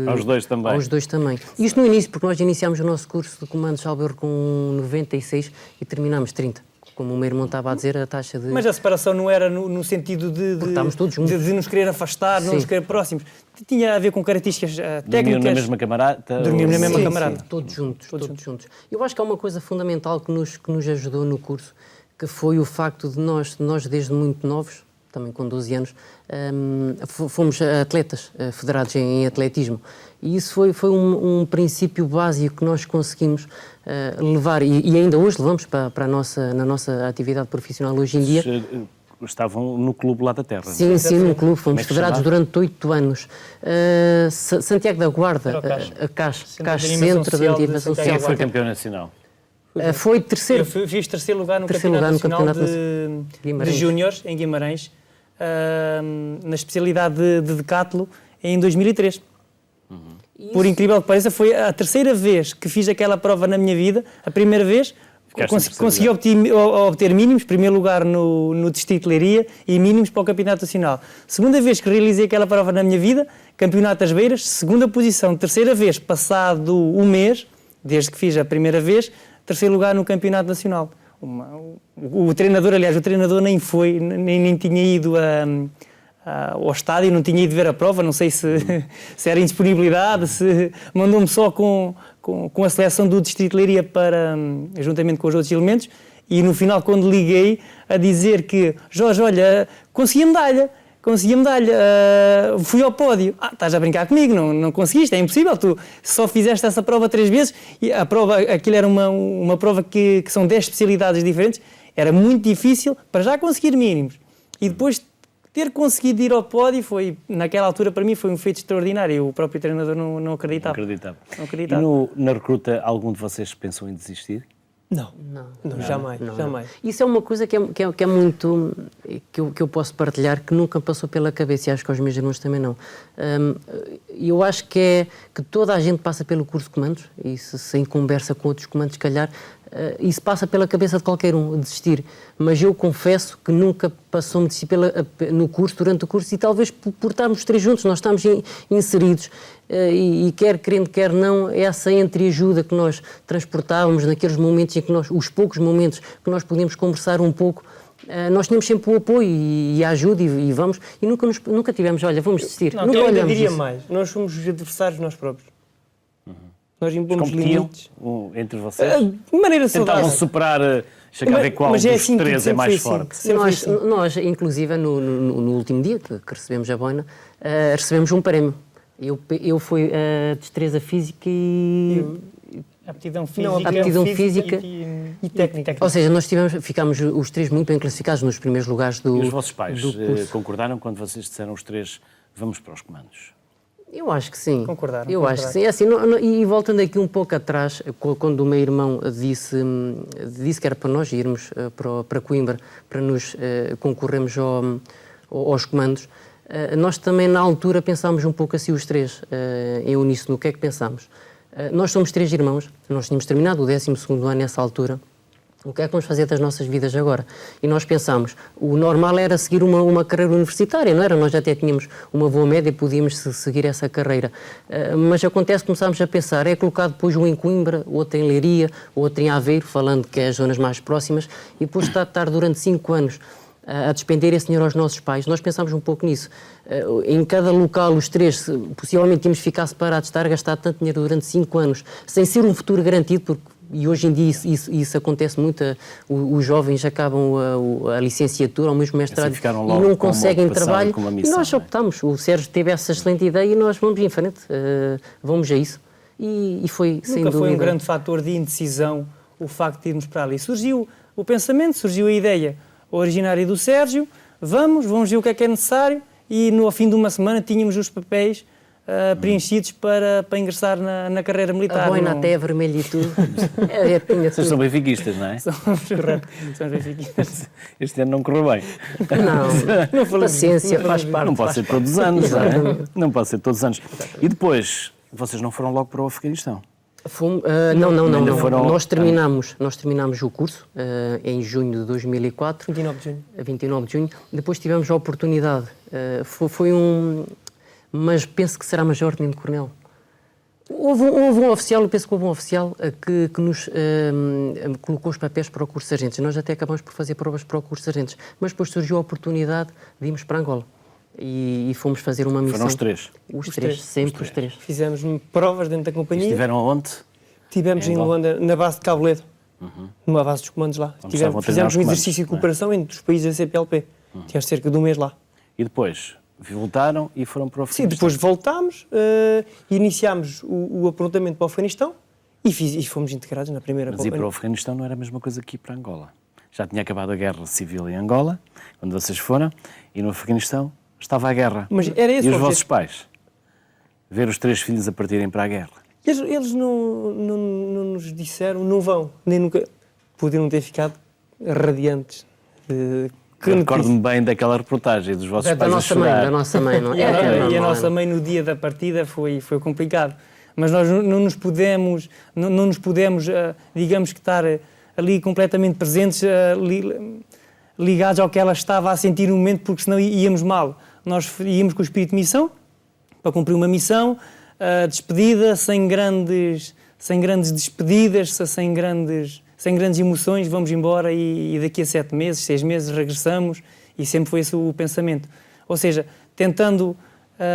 Aos dois também? Aos dois também. Isto no início, porque nós iniciámos o nosso curso de comandos, salvo erro, com 96 e terminámos 30. Como o meu irmão estava a dizer, a taxa de... Mas a separação não era no sentido de estávamos todos juntos. de nos querer afastar, não nos querer próximos. Tinha a ver com características técnicas. Dormiam na mesma camarada? Dormiam na mesma Sim, camarada. sim, todos juntos. Eu acho que há uma coisa fundamental que nos ajudou no curso, que foi o facto de nós desde muito novos, também com 12 anos, fomos atletas federados em atletismo. E isso foi um princípio básico que nós conseguimos levar, e ainda hoje levamos na nossa atividade profissional hoje em dia. Estavam no clube lá da terra? Sim, no clube. Fomos federados durante 8 anos. Santiago da Guarda, a CAS Centro de Animação Quem Social. foi campeão nacional? Foi terceiro. Eu fiz terceiro lugar no Terceiro Campeonato lugar no Nacional Campeonato de Júniores, em Guimarães, na especialidade de decatlo, em 2003. Por incrível que pareça, foi a terceira vez que fiz aquela prova na minha vida. A primeira vez consegui obter mínimos, primeiro lugar no Distrito de Leiria e mínimos para o Campeonato Nacional. Segunda vez que realizei aquela prova na minha vida, Campeonato das Beiras, segunda posição. Terceira vez, passado um mês, desde que fiz a primeira vez, terceiro lugar no Campeonato Nacional. O treinador nem foi, nem tinha ido ao estádio, não tinha ido ver a prova, não sei se era indisponibilidade, se mandou-me só com a seleção do Distrito de Leiria juntamente com os outros elementos, e no final, quando liguei, a dizer que, Jorge, olha, consegui a medalha, fui ao pódio. Estás a brincar comigo, não conseguiste, é impossível, tu só fizeste essa prova 3 vezes, e a prova, aquilo era uma prova que são 10 especialidades diferentes, era muito difícil para já conseguir mínimos, e depois ter conseguido ir ao pódio foi, naquela altura, para mim, foi um feito extraordinário, e o próprio treinador não acreditava. Não acreditava. E na recruta, algum de vocês pensou em desistir? Não, jamais. Isso é uma coisa que é muito... que eu posso partilhar, que nunca passou pela cabeça, e acho que aos meus irmãos também não. Eu acho que toda a gente passa pelo curso de comandos, e se em conversa com outros comandos, se calhar, isso passa pela cabeça de qualquer um, desistir. Mas eu confesso que nunca passou-me desistir durante o curso, e talvez por estarmos 3 juntos, nós estamos inseridos, e quer querendo, quer não, essa entreajuda que nós transportávamos naqueles momentos em que os poucos momentos que nós podíamos conversar um pouco, nós tínhamos sempre o apoio e a ajuda, e vamos, e nunca tivemos, olha, vamos desistir. Não, eu ainda diria mais, nós somos os adversários nós próprios. Nós impomos limites. Entre vocês? De maneira saudável. Tentavam superar, chegar a ver qual dos assim, 3 é mais forte. Nós, inclusive, no último dia que recebemos a boina, recebemos um prémio. Eu fui a destreza física e Aptidão física, aptidão física e técnica. Ou seja, nós ficámos os três muito bem classificados nos primeiros lugares do E os vossos pais do curso. concordaram quando vocês disseram os três, vamos para os comandos? Eu acho que sim. Concordaram, Eu acho que sim. É assim, e voltando aqui um pouco atrás, quando o meu irmão disse que era para nós irmos para Coimbra, para nos concorrermos aos comandos, nós também na altura pensámos um pouco assim os três, em uníssono. O que é que pensámos? Nós somos 3 irmãos, nós tínhamos terminado o 12º ano nessa altura. O que é que vamos fazer das nossas vidas agora? E nós pensámos, o normal era seguir uma carreira universitária, não era? Nós até tínhamos uma boa média e podíamos seguir essa carreira. Mas acontece que começámos a pensar, é colocar depois um em Coimbra, outro em Leiria, outro em Aveiro, falando que é as zonas mais próximas, e depois estar durante 5 anos a despender esse dinheiro aos nossos pais. Nós pensámos um pouco nisso. Em cada local, os 3, possivelmente tínhamos de ficar separados, estar a gastar tanto dinheiro durante 5 anos, sem ser um futuro garantido, porque e hoje em dia isso acontece muito, os jovens acabam a licenciatura ou mesmo mestrado Assim e não conseguem trabalho. Missão, e nós optamos, o Sérgio teve essa excelente ideia e nós vamos em frente, vamos a isso. E foi, Nunca sem dúvida... foi um grande fator de indecisão o facto de irmos para ali. Surgiu o pensamento, surgiu a ideia originária do Sérgio, vamos ver o que é necessário e no fim de uma semana tínhamos os papéis preenchidos para ingressar na carreira militar. A boina até é vermelha e tudo. Vocês são benfiquistas, não é? Somos benfiquistas. Este ano não correu bem. Não, paciência, faz parte. Não pode ser todos os anos, não é? Não pode ser todos os anos. E depois, vocês não foram logo para o Afeganistão? Não. Foram... Nós terminámos o curso em junho de 2004. 29 de junho. Depois tivemos a oportunidade. Foi mas penso que será Major-Tenente Coronel. Houve um oficial, eu penso que houve um oficial que nos colocou os papéis para o curso de sargentos. Nós até acabamos por fazer provas para o curso de sargentos, mas depois surgiu a oportunidade de irmos para Angola e fomos fazer uma missão. Foram os 3? Os três. Fizemos provas dentro da companhia. Estiveram aonde? Estivemos em Luanda, na base de Cabo Ledo, numa base dos comandos lá. Fizemos um exercício de cooperação entre os países da CPLP. Tivemos cerca de um mês lá. E depois? Voltaram e foram para o Afeganistão? Sim, depois voltámos, iniciámos o aprontamento para o Afeganistão e fomos integrados na primeira... Mas ir para o Afeganistão não era a mesma coisa que ir para Angola. Já tinha acabado a guerra civil em Angola, quando vocês foram, e no Afeganistão estava a guerra. Mas era esse e os vossos pais? Ver os 3 filhos a partirem para a guerra? Eles não nos disseram, não vão, nem nunca. Poderiam ter ficado radiantes. Recordo-me bem daquela reportagem dos vossos pais a chorar. Da nossa mãe, não é? E a nossa mãe no dia da partida foi complicado. Mas nós não nos pudemos, digamos que estar ali completamente presentes, ligados ao que ela estava a sentir no momento, porque senão íamos mal. Nós íamos com o espírito de missão, para cumprir uma missão, despedida, sem grandes despedidas, sem grandes emoções, vamos embora e daqui a 7 meses, 6 meses regressamos, e sempre foi esse o pensamento. Ou seja, tentando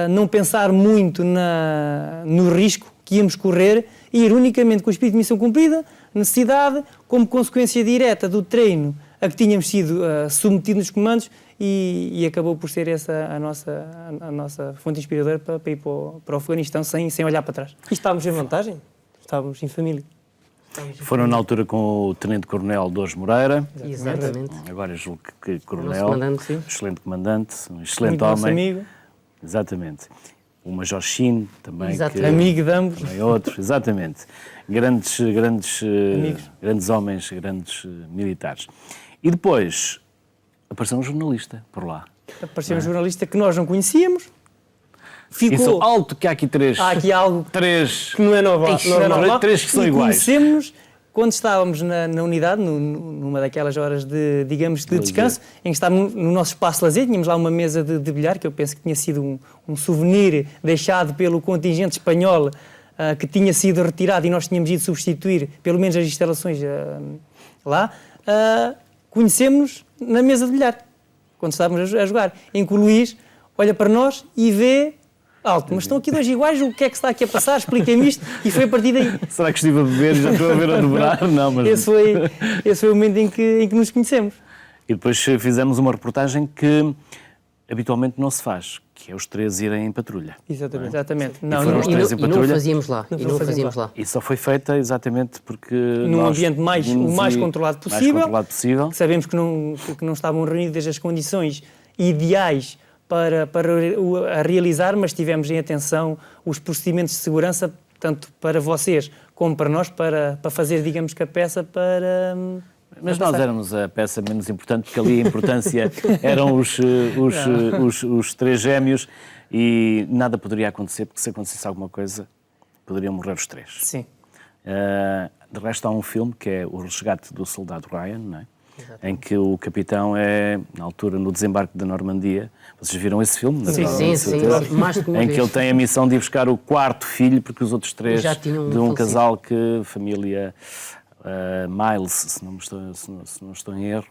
não pensar muito no risco que íamos correr e ir unicamente com o espírito de missão cumprida, necessidade, como consequência direta do treino a que tínhamos sido submetidos nos comandos, e acabou por ser essa a nossa fonte inspiradora para ir para o Afeganistão sem olhar para trás. E estávamos em vantagem, estávamos em família. Foram na altura com o Tenente-Coronel Dores Moreira. Exatamente. Agora julgo que Coronel, excelente comandante, um excelente muito homem. Nosso amigo. Exatamente. O Major Chino também. Amigo de ambos. Também outro, exatamente. Grandes homens, grandes militares. E depois apareceu um jornalista por lá. Apareceu um jornalista que nós não conhecíamos. Isso alto que há aqui 3. Há aqui algo 3 que não é normal. 3 que são iguais. Conhecemos-nos quando estávamos na unidade, numa daquelas horas de descanso, em que estávamos no nosso espaço de lazer, tínhamos lá uma mesa de bilhar, que eu penso que tinha sido um souvenir deixado pelo contingente espanhol, que tinha sido retirado e nós tínhamos ido substituir, pelo menos as instalações lá. Conhecemos-nos na mesa de bilhar, quando estávamos a jogar, em que o Luís olha para nós e vê... Alto, mas estão aqui 2 iguais, o que é que está aqui a passar? Expliquem-me isto. E foi a partir daí. Será que estive a beber e já estou a ver a dobrar? Não, mas... Esse foi o momento em que nos conhecemos. E depois fizemos uma reportagem que habitualmente não se faz, que é os 3 irem em patrulha. Exatamente. Não, foram os três em E não patrulha. o fazíamos lá. E não o fazíamos lá. E só foi feita exatamente porque Num ambiente o mais controlado possível. Que sabemos que não estavam reunidas as condições ideais para a realizar, mas tivemos em atenção os procedimentos de segurança, tanto para vocês como para nós, para fazer, digamos que a peça para... Mas nós éramos a peça menos importante, porque ali a importância eram os 3 gêmeos e nada poderia acontecer, porque se acontecesse alguma coisa, poderiam morrer os 3. Sim. De resto, há um filme que é O Resgate do Soldado Ryan, não é? Em que o capitão é, na altura, no desembarque da Normandia. Vocês viram esse filme? Sim. Mais de uma em vez. que ele tem a missão de ir buscar o 4º filho, porque os outros 3 já tinham de um falecido. casal que, família Miles, se não estou em erro,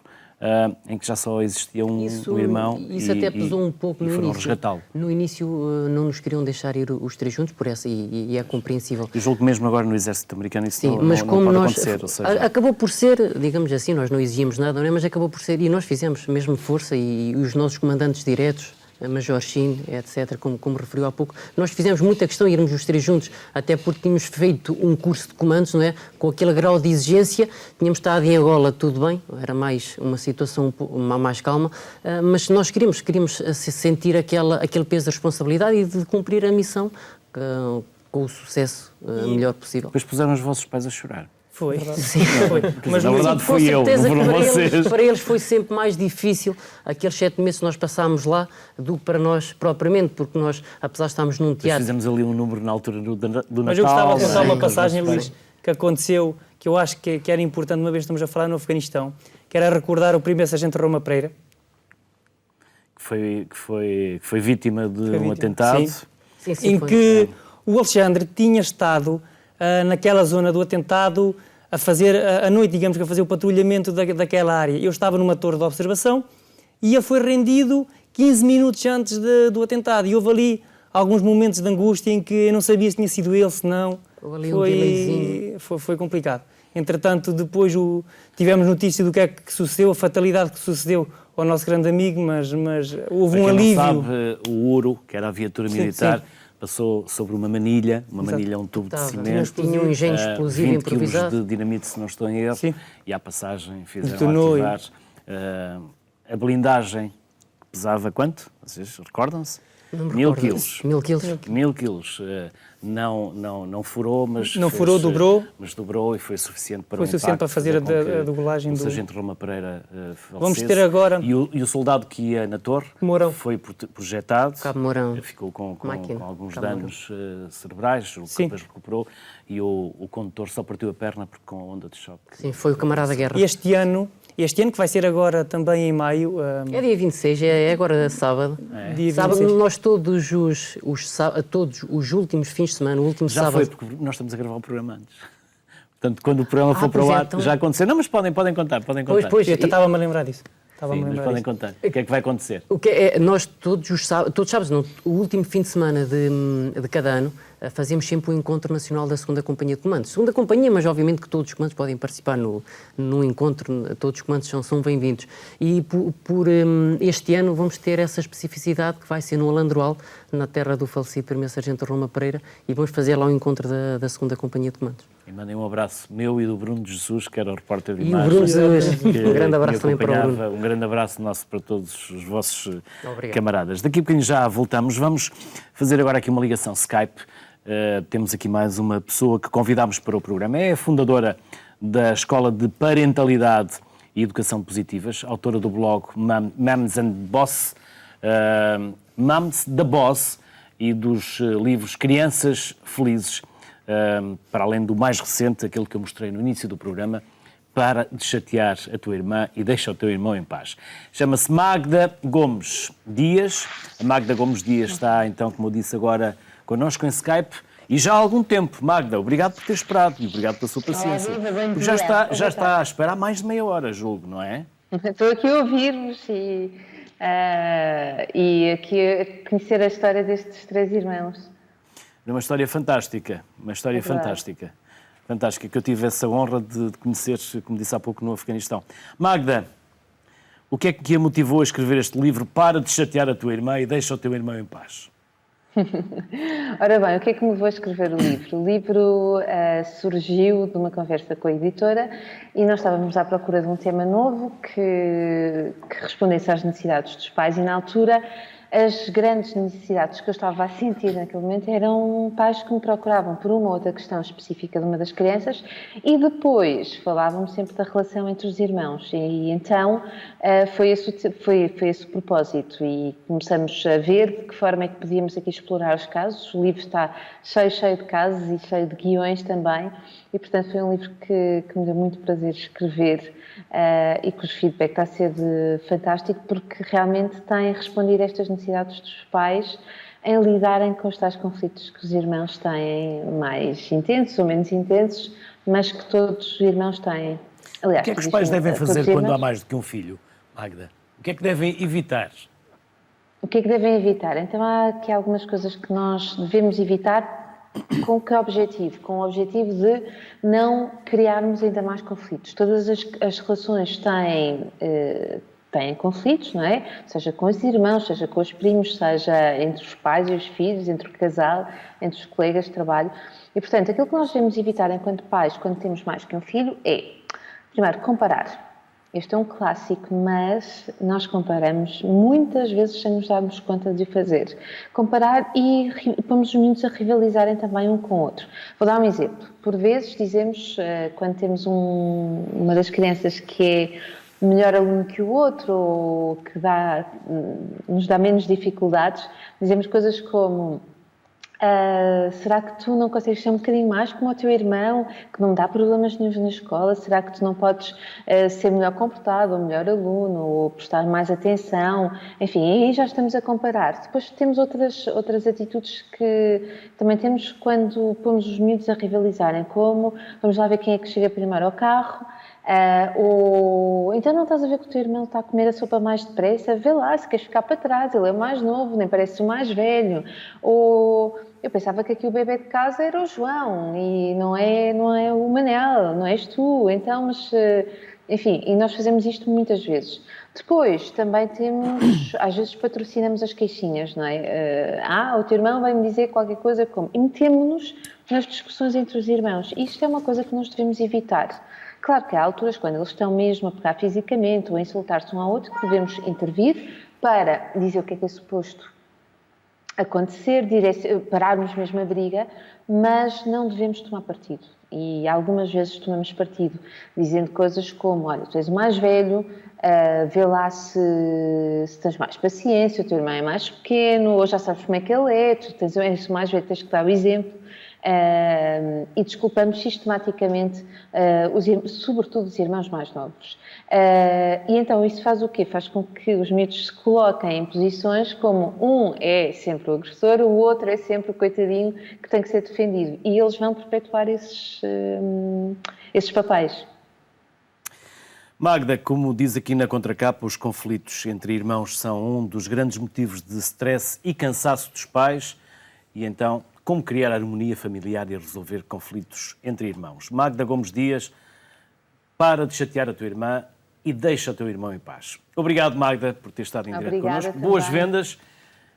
em que já só existia um irmão. Isso até pesou um pouco no foram início. resgatá-lo. No início não nos queriam deixar ir os 3 juntos, por essa, e é compreensível. Eu julgo que mesmo agora no exército americano isso Sim, não mas como pode nós, acontecer. Ou seja, acabou por ser, digamos assim, nós não exigimos nada, não é? Mas acabou por ser, e nós fizemos mesmo força, e os nossos comandantes diretos, a Major Shin, etc., como referiu há pouco, nós fizemos muita questão de irmos os 3 juntos, até porque tínhamos feito um curso de comandos, não é? Com aquele grau de exigência, tínhamos estado em Angola, tudo bem, era mais uma situação mais calma, mas nós queríamos sentir aquele peso de responsabilidade e de cumprir a missão com o sucesso melhor possível. depois puseram os vossos pais a chorar. Foi. Sim, foi. Mas na verdade com fui eu, certeza não que foram vocês. para eles foi sempre mais difícil aqueles 7 meses que nós passámos lá do que para nós propriamente, porque nós, apesar de estarmos num Depois teatro... fizemos ali um número na altura do Natal. Mas eu gostava de contar não é? uma passagem, Luís, que aconteceu, que eu acho que era importante, uma vez estamos a falar no Afeganistão, que era recordar o primeiro sargento Roma Pereira. Que foi vítima de um atentado. Sim. Sim, Em foi. que o Alexandre tinha estado naquela zona do atentado a fazer, à noite, digamos que a fazer o patrulhamento daquela área. Eu estava numa torre de observação e ele foi rendido 15 minutos antes do atentado. E houve ali alguns momentos de angústia em que eu não sabia se tinha sido ele, se não. Houve ali um delayzinho. Foi complicado. Entretanto, depois tivemos notícia do que é que sucedeu, a fatalidade que sucedeu ao nosso grande amigo, mas houve um alívio. Para quem não sabe, o URO, que era a viatura militar, passou sobre uma manilha. Uma manilha é um tubo de cimento. Tinha um engenho explosivo 20 improvisado. quilos de dinamite, se não estou em erro. Sim. E à passagem fizeram Detonou. ativar. A blindagem pesava quanto? Vocês recordam-se? 1000 quilos. 1000 quilos. 1000 quilos. Não furou, mas... Não furou, dobrou. Mas dobrou e foi suficiente para Foi o suficiente impacto, para fazer a degolagem o do... sargento Roma Pereira falecesse. Vamos ter agora... E o soldado que ia na torre Mourão. foi projetado. Cabo Mourão. Ficou com Máquina. alguns Cabo danos cerebrais, o que Sim. depois recuperou. E o condutor só partiu a perna porque com onda de choque. Sim, foi o camarada da guerra. Este ano, que vai ser agora também em maio, É dia 26, é agora sábado. dia Sábado, 26. nós todos os últimos fins de semana, o último Já sábado... foi, porque nós estamos a gravar o programa antes. Portanto, quando o programa for para o pois é, ar, então- já aconteceu. Não, mas podem contar. Pois, Eu estava-me a lembrar disso. Sim, mas podem contar. O que é que vai acontecer? O que é, nós todos os sábados, não, o último fim de semana de cada ano, fazemos sempre o encontro nacional da 2ª Companhia de Comandos. 2ª Companhia, mas obviamente que todos os comandos podem participar no encontro, todos os comandos são bem-vindos. E por este ano vamos ter essa especificidade que vai ser no Alandroal, na terra do falecido primeiro sargento Roma Pereira, e vamos fazer lá o encontro da 2ª Companhia de Comandos. E mandem um abraço meu e do Bruno de Jesus, que era o repórter de E o imagens. Bruno de Jesus. Um grande abraço que me também para o Bruno. acompanhava. Um grande abraço nosso para todos os vossos Obrigado. camaradas. Daqui a bocadinho já voltamos. Vamos fazer agora aqui uma ligação Skype. Temos aqui mais uma pessoa que convidámos para o programa. É a fundadora da Escola de Parentalidade e Educação Positivas, autora do blog Mums and Boss, Mums the Boss, e dos livros Crianças Felizes, para além do mais recente, aquele que eu mostrei no início do programa, Para de chatear a tua irmã e deixa o teu irmão em paz. Chama-se Magda Gomes Dias. A Magda Gomes Dias está, então, como eu disse agora, connosco em Skype. E já há algum tempo. Magda, obrigado por ter esperado e obrigado pela sua paciência. Viva, bom Porque dia. já está à espera há mais de meia hora, julgo, não é? Estou aqui a ouvir-vos e aqui a conhecer a história destes 3 irmãos. É uma história fantástica, fantástica, que eu tive essa honra de conhecer, como disse há pouco, no Afeganistão. Magda, O que é que a motivou a escrever este livro? Para de chatear a tua irmã e deixa o teu irmão em paz. Ora bem, o que é que me levou a escrever o livro? O livro surgiu de uma conversa com a editora e nós estávamos à procura de um tema novo que respondesse às necessidades dos pais e, na altura, as grandes necessidades que eu estava a sentir naquele momento eram pais que me procuravam por uma ou outra questão específica de uma das crianças e depois falavam sempre da relação entre os irmãos e então foi esse o propósito e começamos a ver de que forma é que podíamos aqui explorar os casos. O livro está cheio de casos e cheio de guiões também e, portanto, foi um livro que me deu muito prazer escrever e cujo feedback está a ser fantástico porque realmente tem respondido a estas necessidades dos pais em lidarem com os tais conflitos que os irmãos têm, mais intensos ou menos intensos, mas que todos os irmãos têm. Aliás, O que é que os pais devem fazer quando há mais do que um filho, Magda? O que é que devem evitar? O que é que devem evitar? Então há aqui algumas coisas que nós devemos evitar. Com que objetivo? Com o objetivo de não criarmos ainda mais conflitos. Todas as relações têm conflitos, não é? Seja com os irmãos, seja com os primos, seja entre os pais e os filhos, entre o casal, entre os colegas de trabalho. E, portanto, aquilo que nós devemos evitar enquanto pais, quando temos mais que um filho, é, primeiro, comparar. Este é um clássico, mas nós comparamos muitas vezes sem nos darmos conta de o fazer. Comparar e pomos os miúdos a rivalizarem também um com o outro. Vou dar um exemplo. Por vezes dizemos, quando temos uma das crianças que é melhor aluno que o outro ou que nos dá menos dificuldades, dizemos coisas como será que tu não consegues ser um bocadinho mais como o teu irmão, que não dá problemas nenhum na escola? Será que tu não podes ser melhor comportado, ou melhor aluno, ou prestar mais atenção? Enfim, aí já estamos a comparar. Depois temos outras atitudes que também temos quando pomos os miúdos a rivalizarem, como vamos lá ver quem é que chega primeiro ao carro, ou então não estás a ver que o teu irmão está a comer a sopa mais depressa, vê lá, se queres ficar para trás, ele é o mais novo, nem parece o mais velho, ou eu pensava que aqui o bebê de casa era o João e não é o Manel, não és tu, então, mas enfim, e nós fazemos isto muitas vezes. Depois também temos, às vezes patrocinamos as queixinhas, não é? O teu irmão vai-me dizer qualquer coisa como, e metemos-nos nas discussões entre os irmãos. Isto é uma coisa que nós devemos evitar. Claro que há alturas quando eles estão mesmo a pegar fisicamente ou a insultar-se um ao outro que devemos intervir para dizer o que é suposto acontecer, pararmos mesmo a briga, mas não devemos tomar partido. E algumas vezes tomamos partido dizendo coisas como, olha, tu és o mais velho, vê lá se tens mais paciência, o teu irmão é mais pequeno, ou já sabes como é que ele é, tu és o mais velho, tens que dar o exemplo. E desculpamos sistematicamente, sobretudo os irmãos mais novos. E então isso faz o quê? Faz com que os miúdos se coloquem em posições como um é sempre o agressor, o outro é sempre o coitadinho que tem que ser defendido. E eles vão perpetuar esses papéis. Magda, como diz aqui na contracapa, os conflitos entre irmãos são um dos grandes motivos de stress e cansaço dos pais. E então, como criar harmonia familiar e resolver conflitos entre irmãos? Magda Gomes Dias, para de chatear a tua irmã e deixa o teu irmão em paz. Obrigado, Magda, por ter estado em direto connosco. Também. Boas vendas.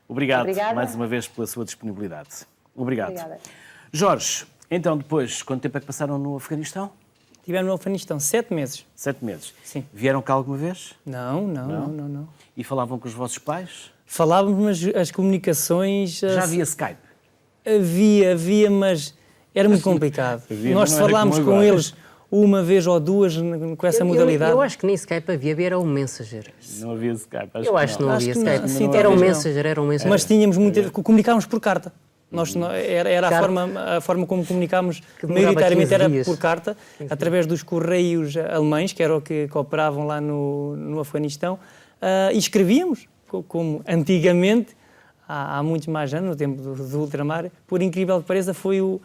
Obrigado mais uma vez pela sua disponibilidade. Obrigado. Obrigada. Jorge, então depois, quanto tempo é que passaram no Afeganistão? Estivemos no Afeganistão 7 meses. 7 meses? Sim. Vieram cá alguma vez? Não. E falavam com os vossos pais? Falávamos, mas as comunicações... Já havia Skype? Havia, mas era muito complicado. Nós falámos com eles uma vez ou duas com essa modalidade. Eu acho que nem Skype havia era um Messenger. Não havia Skype. Eu acho que não havia Skype. Sim, Era um talvez Messenger, era um Messenger. Mas tínhamos comunicávamos por carta. Era a forma como comunicámos, maioritariamente era por carta, através dos correios alemães, que eram que operavam lá no Afeganistão, e escrevíamos, como antigamente, há muitos mais anos, no tempo do ultramar, por incrível que pareça, foi o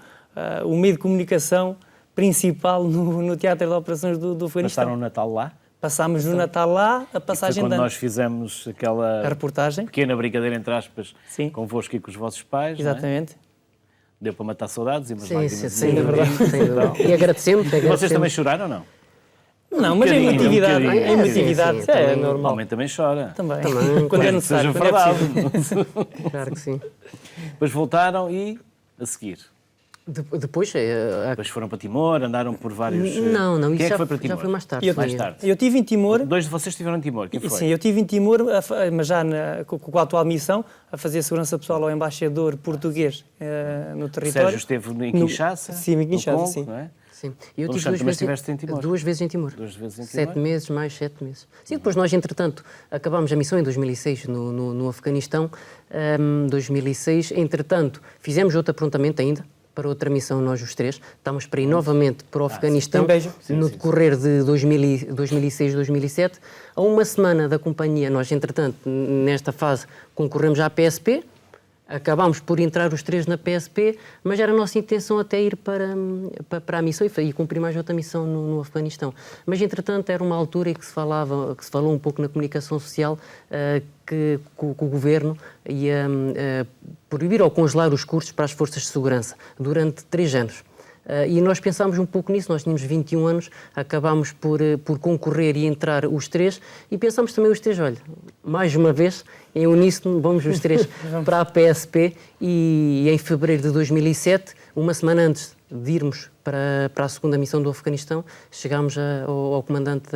meio de comunicação principal no Teatro de Operações do Afeganistão. Passaram o Natal lá? Passámos no Natal lá, a passagem quando nós fizemos aquela reportagem, pequena brincadeira, entre aspas, sim, convosco e com os vossos pais. Exatamente. Não é? Deu para matar saudades e umas sim, lágrimas. sim, é verdade. E agradecemos. Vocês também choraram ou não? Não, mas a bocadinho, emotividade, um bocadinho. a emotividade Sim, sim, é também. O normal. homem também chora. Também. Também, Quando é Quando necessário, seja quando é verdade. possível. Claro que sim. Depois voltaram e a seguir. Depois, Depois foram para Timor, andaram por vários... não, Quem isso é que já, foi para Timor? já foi mais tarde. Eu- foi- Mais tarde. Eu estive em Timor, Dois de vocês estiveram em Timor. Quem foi? sim, eu estive em Timor, mas já com a atual missão, a fazer segurança pessoal ao embaixador português no O território. Sérgio esteve em Kinshasa. Sim, em no Kinshasa, Congo, sim. não é? Sim. Eu Alexandre, tive também estiveste em Timor? 2 vezes em Timor. 2 vezes em 7 Timor. meses, mais 7 meses. Sim, depois nós, entretanto, acabámos a missão em 2006 no Afeganistão. 2006, entretanto, fizemos outro aprontamento ainda, para outra missão, nós os três. Estamos para ir novamente para o Afeganistão, Em Beja. no decorrer de 2006, 2007. A uma semana da companhia, nós, entretanto, nesta fase, concorremos à PSP. Acabámos por entrar os três na PSP, mas era a nossa intenção até ir para a missão e cumprir mais outra missão no Afeganistão. Mas, entretanto, era uma altura em que se falou um pouco na comunicação social que o governo ia proibir ou congelar os cursos para as forças de segurança durante 3 anos. E nós pensámos um pouco nisso, nós tínhamos 21 anos, acabámos por concorrer e entrar os três e pensámos também os três, olha, mais uma vez, em uníssono, vamos os três para a PSP e em fevereiro de 2007, uma semana antes de irmos para a segunda missão do Afeganistão, chegámos ao comandante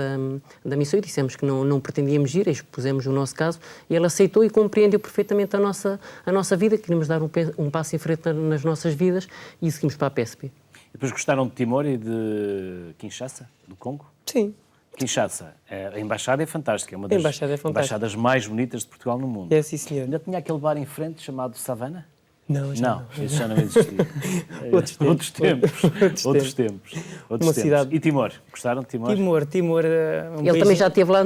da missão e dissemos que não pretendíamos ir, expusemos o nosso caso e ele aceitou e compreendeu perfeitamente a nossa vida, queríamos dar um passo em frente nas nossas vidas e seguimos para a PSP. E depois gostaram de Timor e de Kinshasa, do Congo? Sim. Kinshasa, a embaixada é fantástica, é uma das embaixada é fantástica. embaixadas mais bonitas de Portugal no mundo. É, sim, senhor. Ainda tinha aquele bar em frente chamado Savana? Não, já Não, esse já não existia. Outros tempos. Outros tempos. Uma cidade. E Timor? Gostaram de Timor? Timor Ele também já esteve lá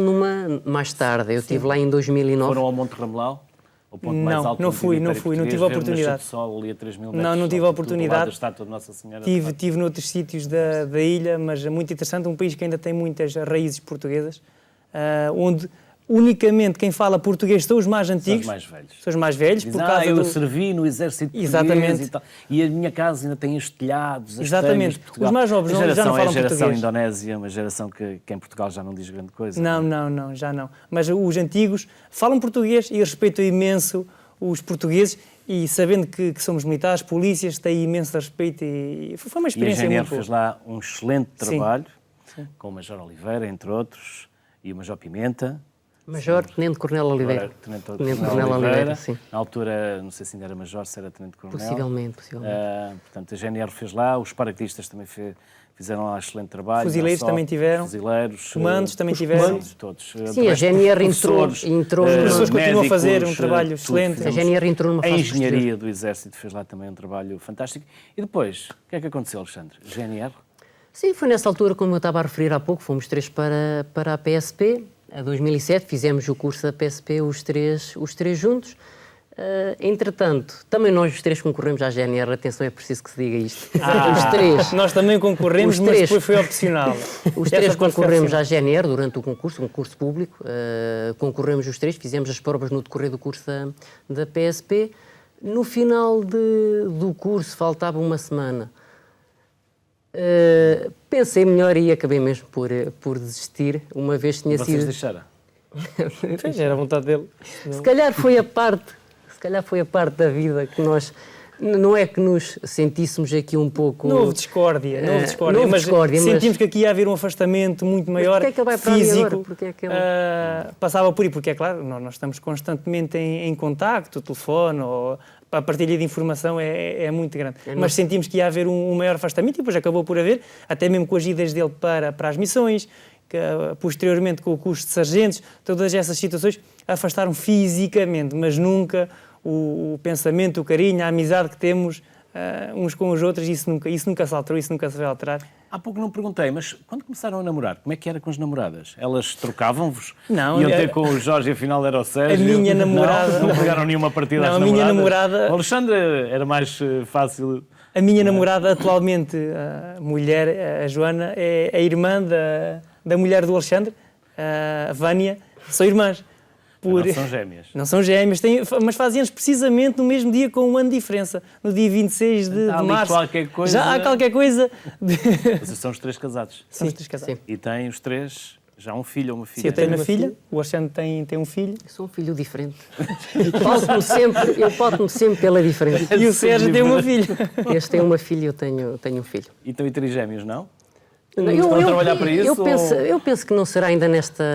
mais tarde, eu estive lá em 2009. Foram ao Monte Ramelau? O ponto mais Não, alto não do fui, não Império fui, não Português, tive a ver o nascer oportunidade. do sol ali a 3.000 metros. Não tive a do lado oportunidade. da estátua de Nossa Senhora. Tive noutros sítios da ilha, mas é muito interessante, um país que ainda tem muitas raízes portuguesas, onde unicamente quem fala português são os mais antigos. São os mais velhos. São os mais velhos, Diz, por causa eu do... servi no exército português Exatamente. e tal. E a minha casa ainda tem os telhados, as Exatamente. telhas de Portugal. Os mais jovens A já não geração falam é a geração português. indonésia, uma geração que em Portugal já não diz grande coisa. Não, já não. Mas os antigos falam português e respeitam imenso os portugueses e sabendo que somos militares, polícias, têm imenso respeito e foi uma E a experiência GNR muito boa. fez lá um excelente Sim. trabalho, com o Major Oliveira, entre outros, e o Major Pimenta. Major Tenente Coronel Oliveira. Agora, Tenente Tenente Coronel Coronel Oliveira, sim. Na altura, não sei se ainda era Major, se era Tenente Coronel. Possivelmente. Portanto, a GNR fez lá, os paraquedistas também fizeram lá um excelente trabalho. Fuzileiros não só também tiveram. Fuzileiros. Comandos também os tiveram. comandos, todos. Sim, a GNR entrou As pessoas numa... continuam a fazer um médicos, trabalho tudo. excelente. Fizemos- A GNR entrou numa A fase engenharia do Exército fez lá também um trabalho fantástico. E depois, o que é que aconteceu, Alexandre? GNR? Sim, foi nessa altura, como eu estava a referir há pouco, fomos três para a PSP. Em 2007 fizemos o curso da PSP os três juntos. Entretanto, também nós os três concorremos à GNR, atenção, é preciso que se diga isto. Os três. Nós também concorremos, Os mas três. depois foi opcional. Os Essa três parte foi concorremos à opcional. GNR durante o concurso, um concurso público. Concorremos os três, fizemos as provas no decorrer do curso da PSP. No final do curso, faltava uma semana. Pensei melhor e acabei mesmo por desistir, uma vez que tinha Vocês sido... deixaram? Pois, era a vontade dele. Se calhar foi a parte da vida que nós... Não é que nos sentíssemos aqui um pouco... Não houve discórdia, mas sentimos que aqui ia haver um afastamento muito maior, porquê é que ele vai para ali físico. agora? Porquê é que ele- Passava por aí, porque é claro, nós estamos constantemente em contacto, o telefone, ou a partilha de informação é muito grande. Mas sentimos que ia haver um maior afastamento e depois acabou por haver, até mesmo com as idas dele para as missões, que, posteriormente com o curso de sargentos, todas essas situações afastaram fisicamente, mas nunca o pensamento, o carinho, a amizade que temos uns com os outros, isso nunca se alterou, isso nunca se vai alterar. Há pouco não perguntei, mas quando começaram a namorar, como é que era com as namoradas? Elas trocavam-vos? Não, Iam ter com o Jorge e afinal era o Sérgio? A minha namorada... Não pegaram nenhuma partida Não, às a minha namoradas? namorada... O Alexandre era mais fácil... A minha namorada atualmente, a mulher, a Joana, é a irmã da mulher do Alexandre, a Vânia, são irmãs. Não são gêmeas. Não são gêmeas, mas fazem anos precisamente no mesmo dia com um ano de diferença, no dia 26 de Há ali março. qualquer coisa... Já há qualquer coisa. Vocês são os 3 casados. São os 3 casados. E têm os 3 já um filho ou uma filha. Sim, eu tenho uma filha, o Alexandre tem um filho. Eu sou um filho diferente. Eu pauto-me sempre pela diferença. E o Sérgio tem uma filha. Este tem uma filha e eu tenho um filho. Então, e trigêmeos, não? Eu, Vão trabalhar para isso? eu penso que não será ainda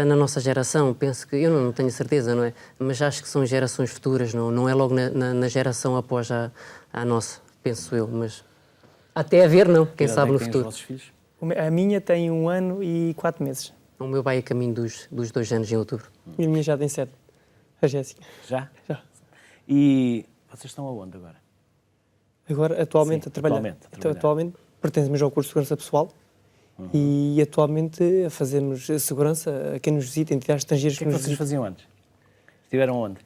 na nossa geração. Penso que, eu não tenho certeza, não é? Mas acho que são gerações futuras, não é logo na geração após a nossa, penso eu. Mas até a ver, não. Quem sabe no futuro. Os vossos filhos? A minha tem 1 ano e 4 meses. O meu vai a caminho dos 2 anos em outubro. E a minha já tem 7. A Jéssica. Já? Já. E vocês estão aonde agora? Agora, atualmente, Sim, a trabalhar. atualmente. Atualmente pertencemos ao curso de Segurança Pessoal e atualmente fazemos segurança a quem nos visita, entidades estrangeiras O que é que vocês faziam antes? Estiveram onde?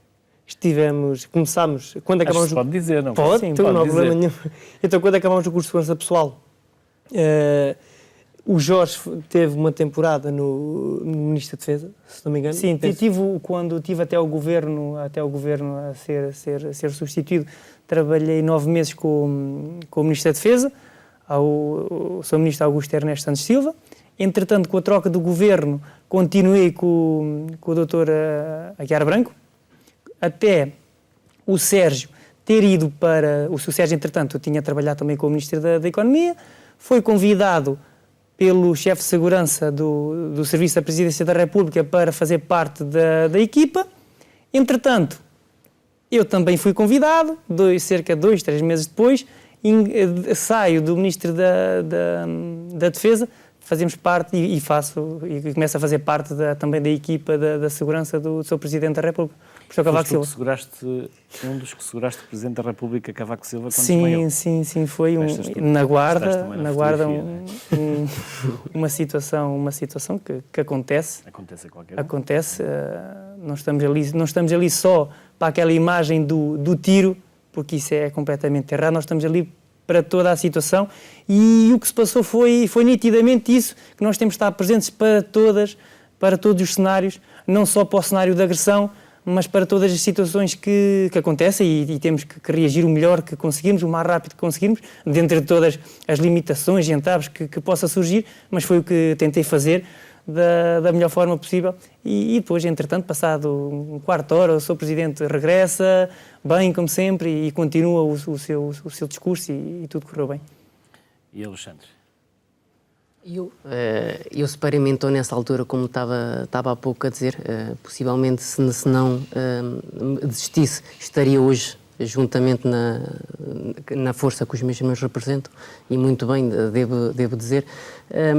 Começámos, quando acabámos... Pode dizer, não Pode, Sim, então, pode não há dizer. problema nenhum. Então, quando acabámos o curso de Segurança Pessoal, o Jorge teve uma temporada no Ministério da Defesa, se não me engano. Sim, quando tive até o governo a ser substituído, trabalhei 9 meses com o Ministério da Defesa, o Sr. Ministro Augusto Ernesto Santos Silva. Entretanto, com a troca do governo, continuei com o Dr. Aguiar Branco, até o Sérgio ter ido para... O Sérgio, entretanto, tinha trabalhado também com o Ministro da Economia, foi convidado pelo chefe de segurança do Serviço da Presidência da República para fazer parte da equipa. Entretanto, eu também fui convidado, cerca de 2, 3 meses depois, saio do Ministro da Defesa, fazemos parte e começo a fazer parte também da equipa da segurança do Sr. Presidente da República, Professor Cavaco Silva. Um dos que seguraste o Presidente da República, Cavaco Silva, quando desmaiou. Sim, foi na Guarda uma situação que acontece. Acontece a qualquer um. Acontece, não estamos ali só para aquela imagem do tiro, porque isso é completamente errado, nós estamos ali para toda a situação e o que se passou foi nitidamente isso, que nós temos de estar presentes para todos os cenários, não só para o cenário de agressão, mas para todas as situações que acontecem e temos que reagir o melhor que conseguirmos, o mais rápido que conseguirmos, dentro de todas as limitações e entraves que possa surgir, mas foi o que tentei fazer da melhor forma possível e depois, entretanto, passado um quarto de hora, o Sr. Presidente regressa, bem como sempre, e continua o seu discurso e tudo correu bem. E Alexandre? Eu separei-me então nessa altura, como estava há pouco a dizer, possivelmente se não desistisse, estaria hoje juntamente na força que os meus irmãos representam, e muito bem, devo dizer.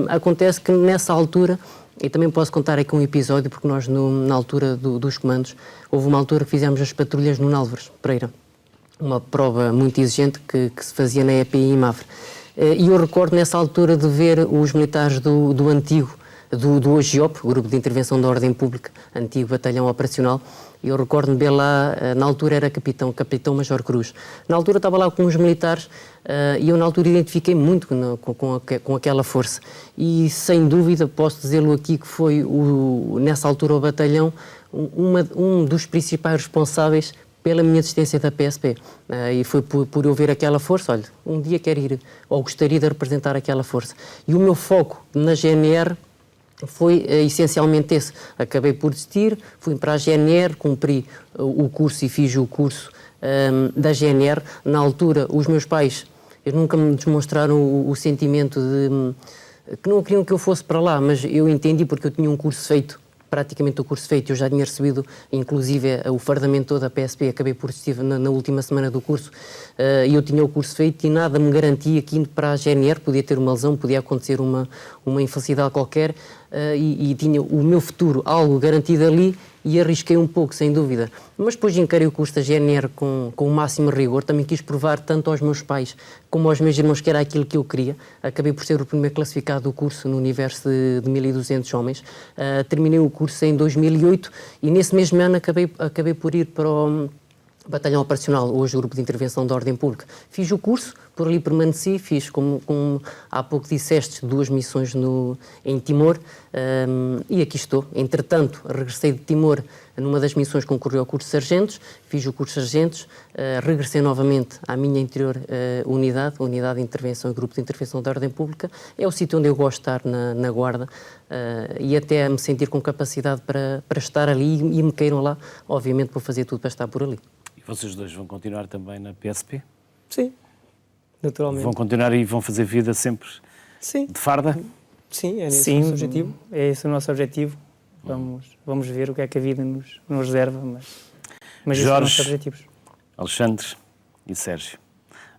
Acontece que nessa altura, e também posso contar aqui um episódio, porque nós na altura dos comandos, houve uma altura que fizemos as patrulhas no Nálvares, Pereira, uma prova muito exigente que se fazia na EPI em Mafra. E eu recordo nessa altura de ver os militares do OGIOP, Grupo de Intervenção da Ordem Pública, antigo batalhão operacional, e eu recordo-me ver lá, na altura era Capitão-Major Cruz. Na altura estava lá com os militares e eu na altura identifiquei muito com aquela força. E sem dúvida posso dizê-lo aqui que foi, nessa altura, o batalhão um dos principais responsáveis pela minha desistência da PSP. E foi por eu ver aquela força, olha, um dia quero ir, ou gostaria de representar aquela força. E o meu foco na GNR foi essencialmente esse. Acabei por desistir, fui para a GNR, cumpri o curso e fiz o curso da GNR. Na altura, os meus pais, eles nunca me demonstraram o sentimento de que não queriam que eu fosse para lá, mas eu entendi porque eu tinha um curso feito, praticamente o curso feito, eu já tinha recebido inclusive o fardamento todo da PSP, acabei por desistir na última semana do curso, e eu tinha o curso feito e nada me garantia que indo para a GNR podia ter uma lesão, podia acontecer uma infelicidade qualquer, e tinha o meu futuro algo garantido ali e arrisquei um pouco, sem dúvida. Mas depois encarei o curso da GNR com o máximo rigor, também quis provar tanto aos meus pais como aos meus irmãos que era aquilo que eu queria. Acabei por ser o primeiro classificado do curso no universo de 1.200 homens. Terminei o curso em 2008 e nesse mesmo ano acabei por ir para o Batalhão Operacional, hoje o Grupo de Intervenção da Ordem Pública. Fiz o curso, por ali permaneci, fiz, como há pouco disseste, 2 missões em Timor, e aqui estou. Entretanto, regressei de Timor, numa das missões concorri ao curso de sargentos, fiz o curso de sargentos, regressei novamente à minha anterior unidade de intervenção e grupo de intervenção da ordem pública. É o sítio onde eu gosto de estar na Guarda, e até me sentir com capacidade para estar ali e me queiram lá, obviamente vou fazer tudo para estar por ali. E vocês dois vão continuar também na PSP? Sim, naturalmente. Vão continuar e vão fazer vida sempre Sim, de farda? sim, é esse o nosso objetivo. É esse o nosso objetivo. Vamos ver o que é que a vida nos reserva, mas esses são os nossos objetivos. Alexandre e Sérgio,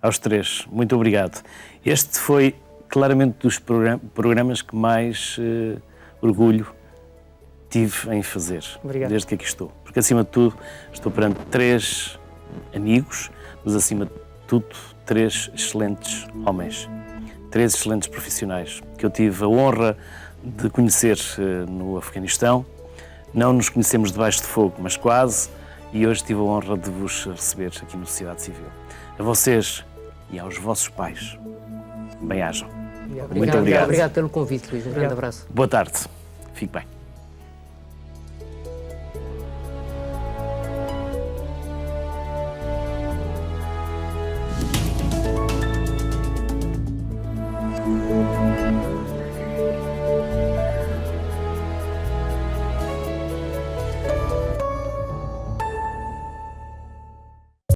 aos 3, muito obrigado. Este foi claramente dos programas que mais orgulho tive em fazer, Obrigado. desde que aqui estou. Porque, acima de tudo, estou perante 3 amigos, mas, acima de tudo, 3 excelentes homens, 3 excelentes profissionais, que eu tive a honra de conhecer no Afeganistão. Não nos conhecemos debaixo de fogo, mas quase, e hoje tive a honra de vos receber aqui no Sociedade Civil. A vocês e aos vossos pais, bem-ajam. Muito obrigado. Obrigado pelo convite, Luís. Um grande abraço. Boa tarde. Fique bem.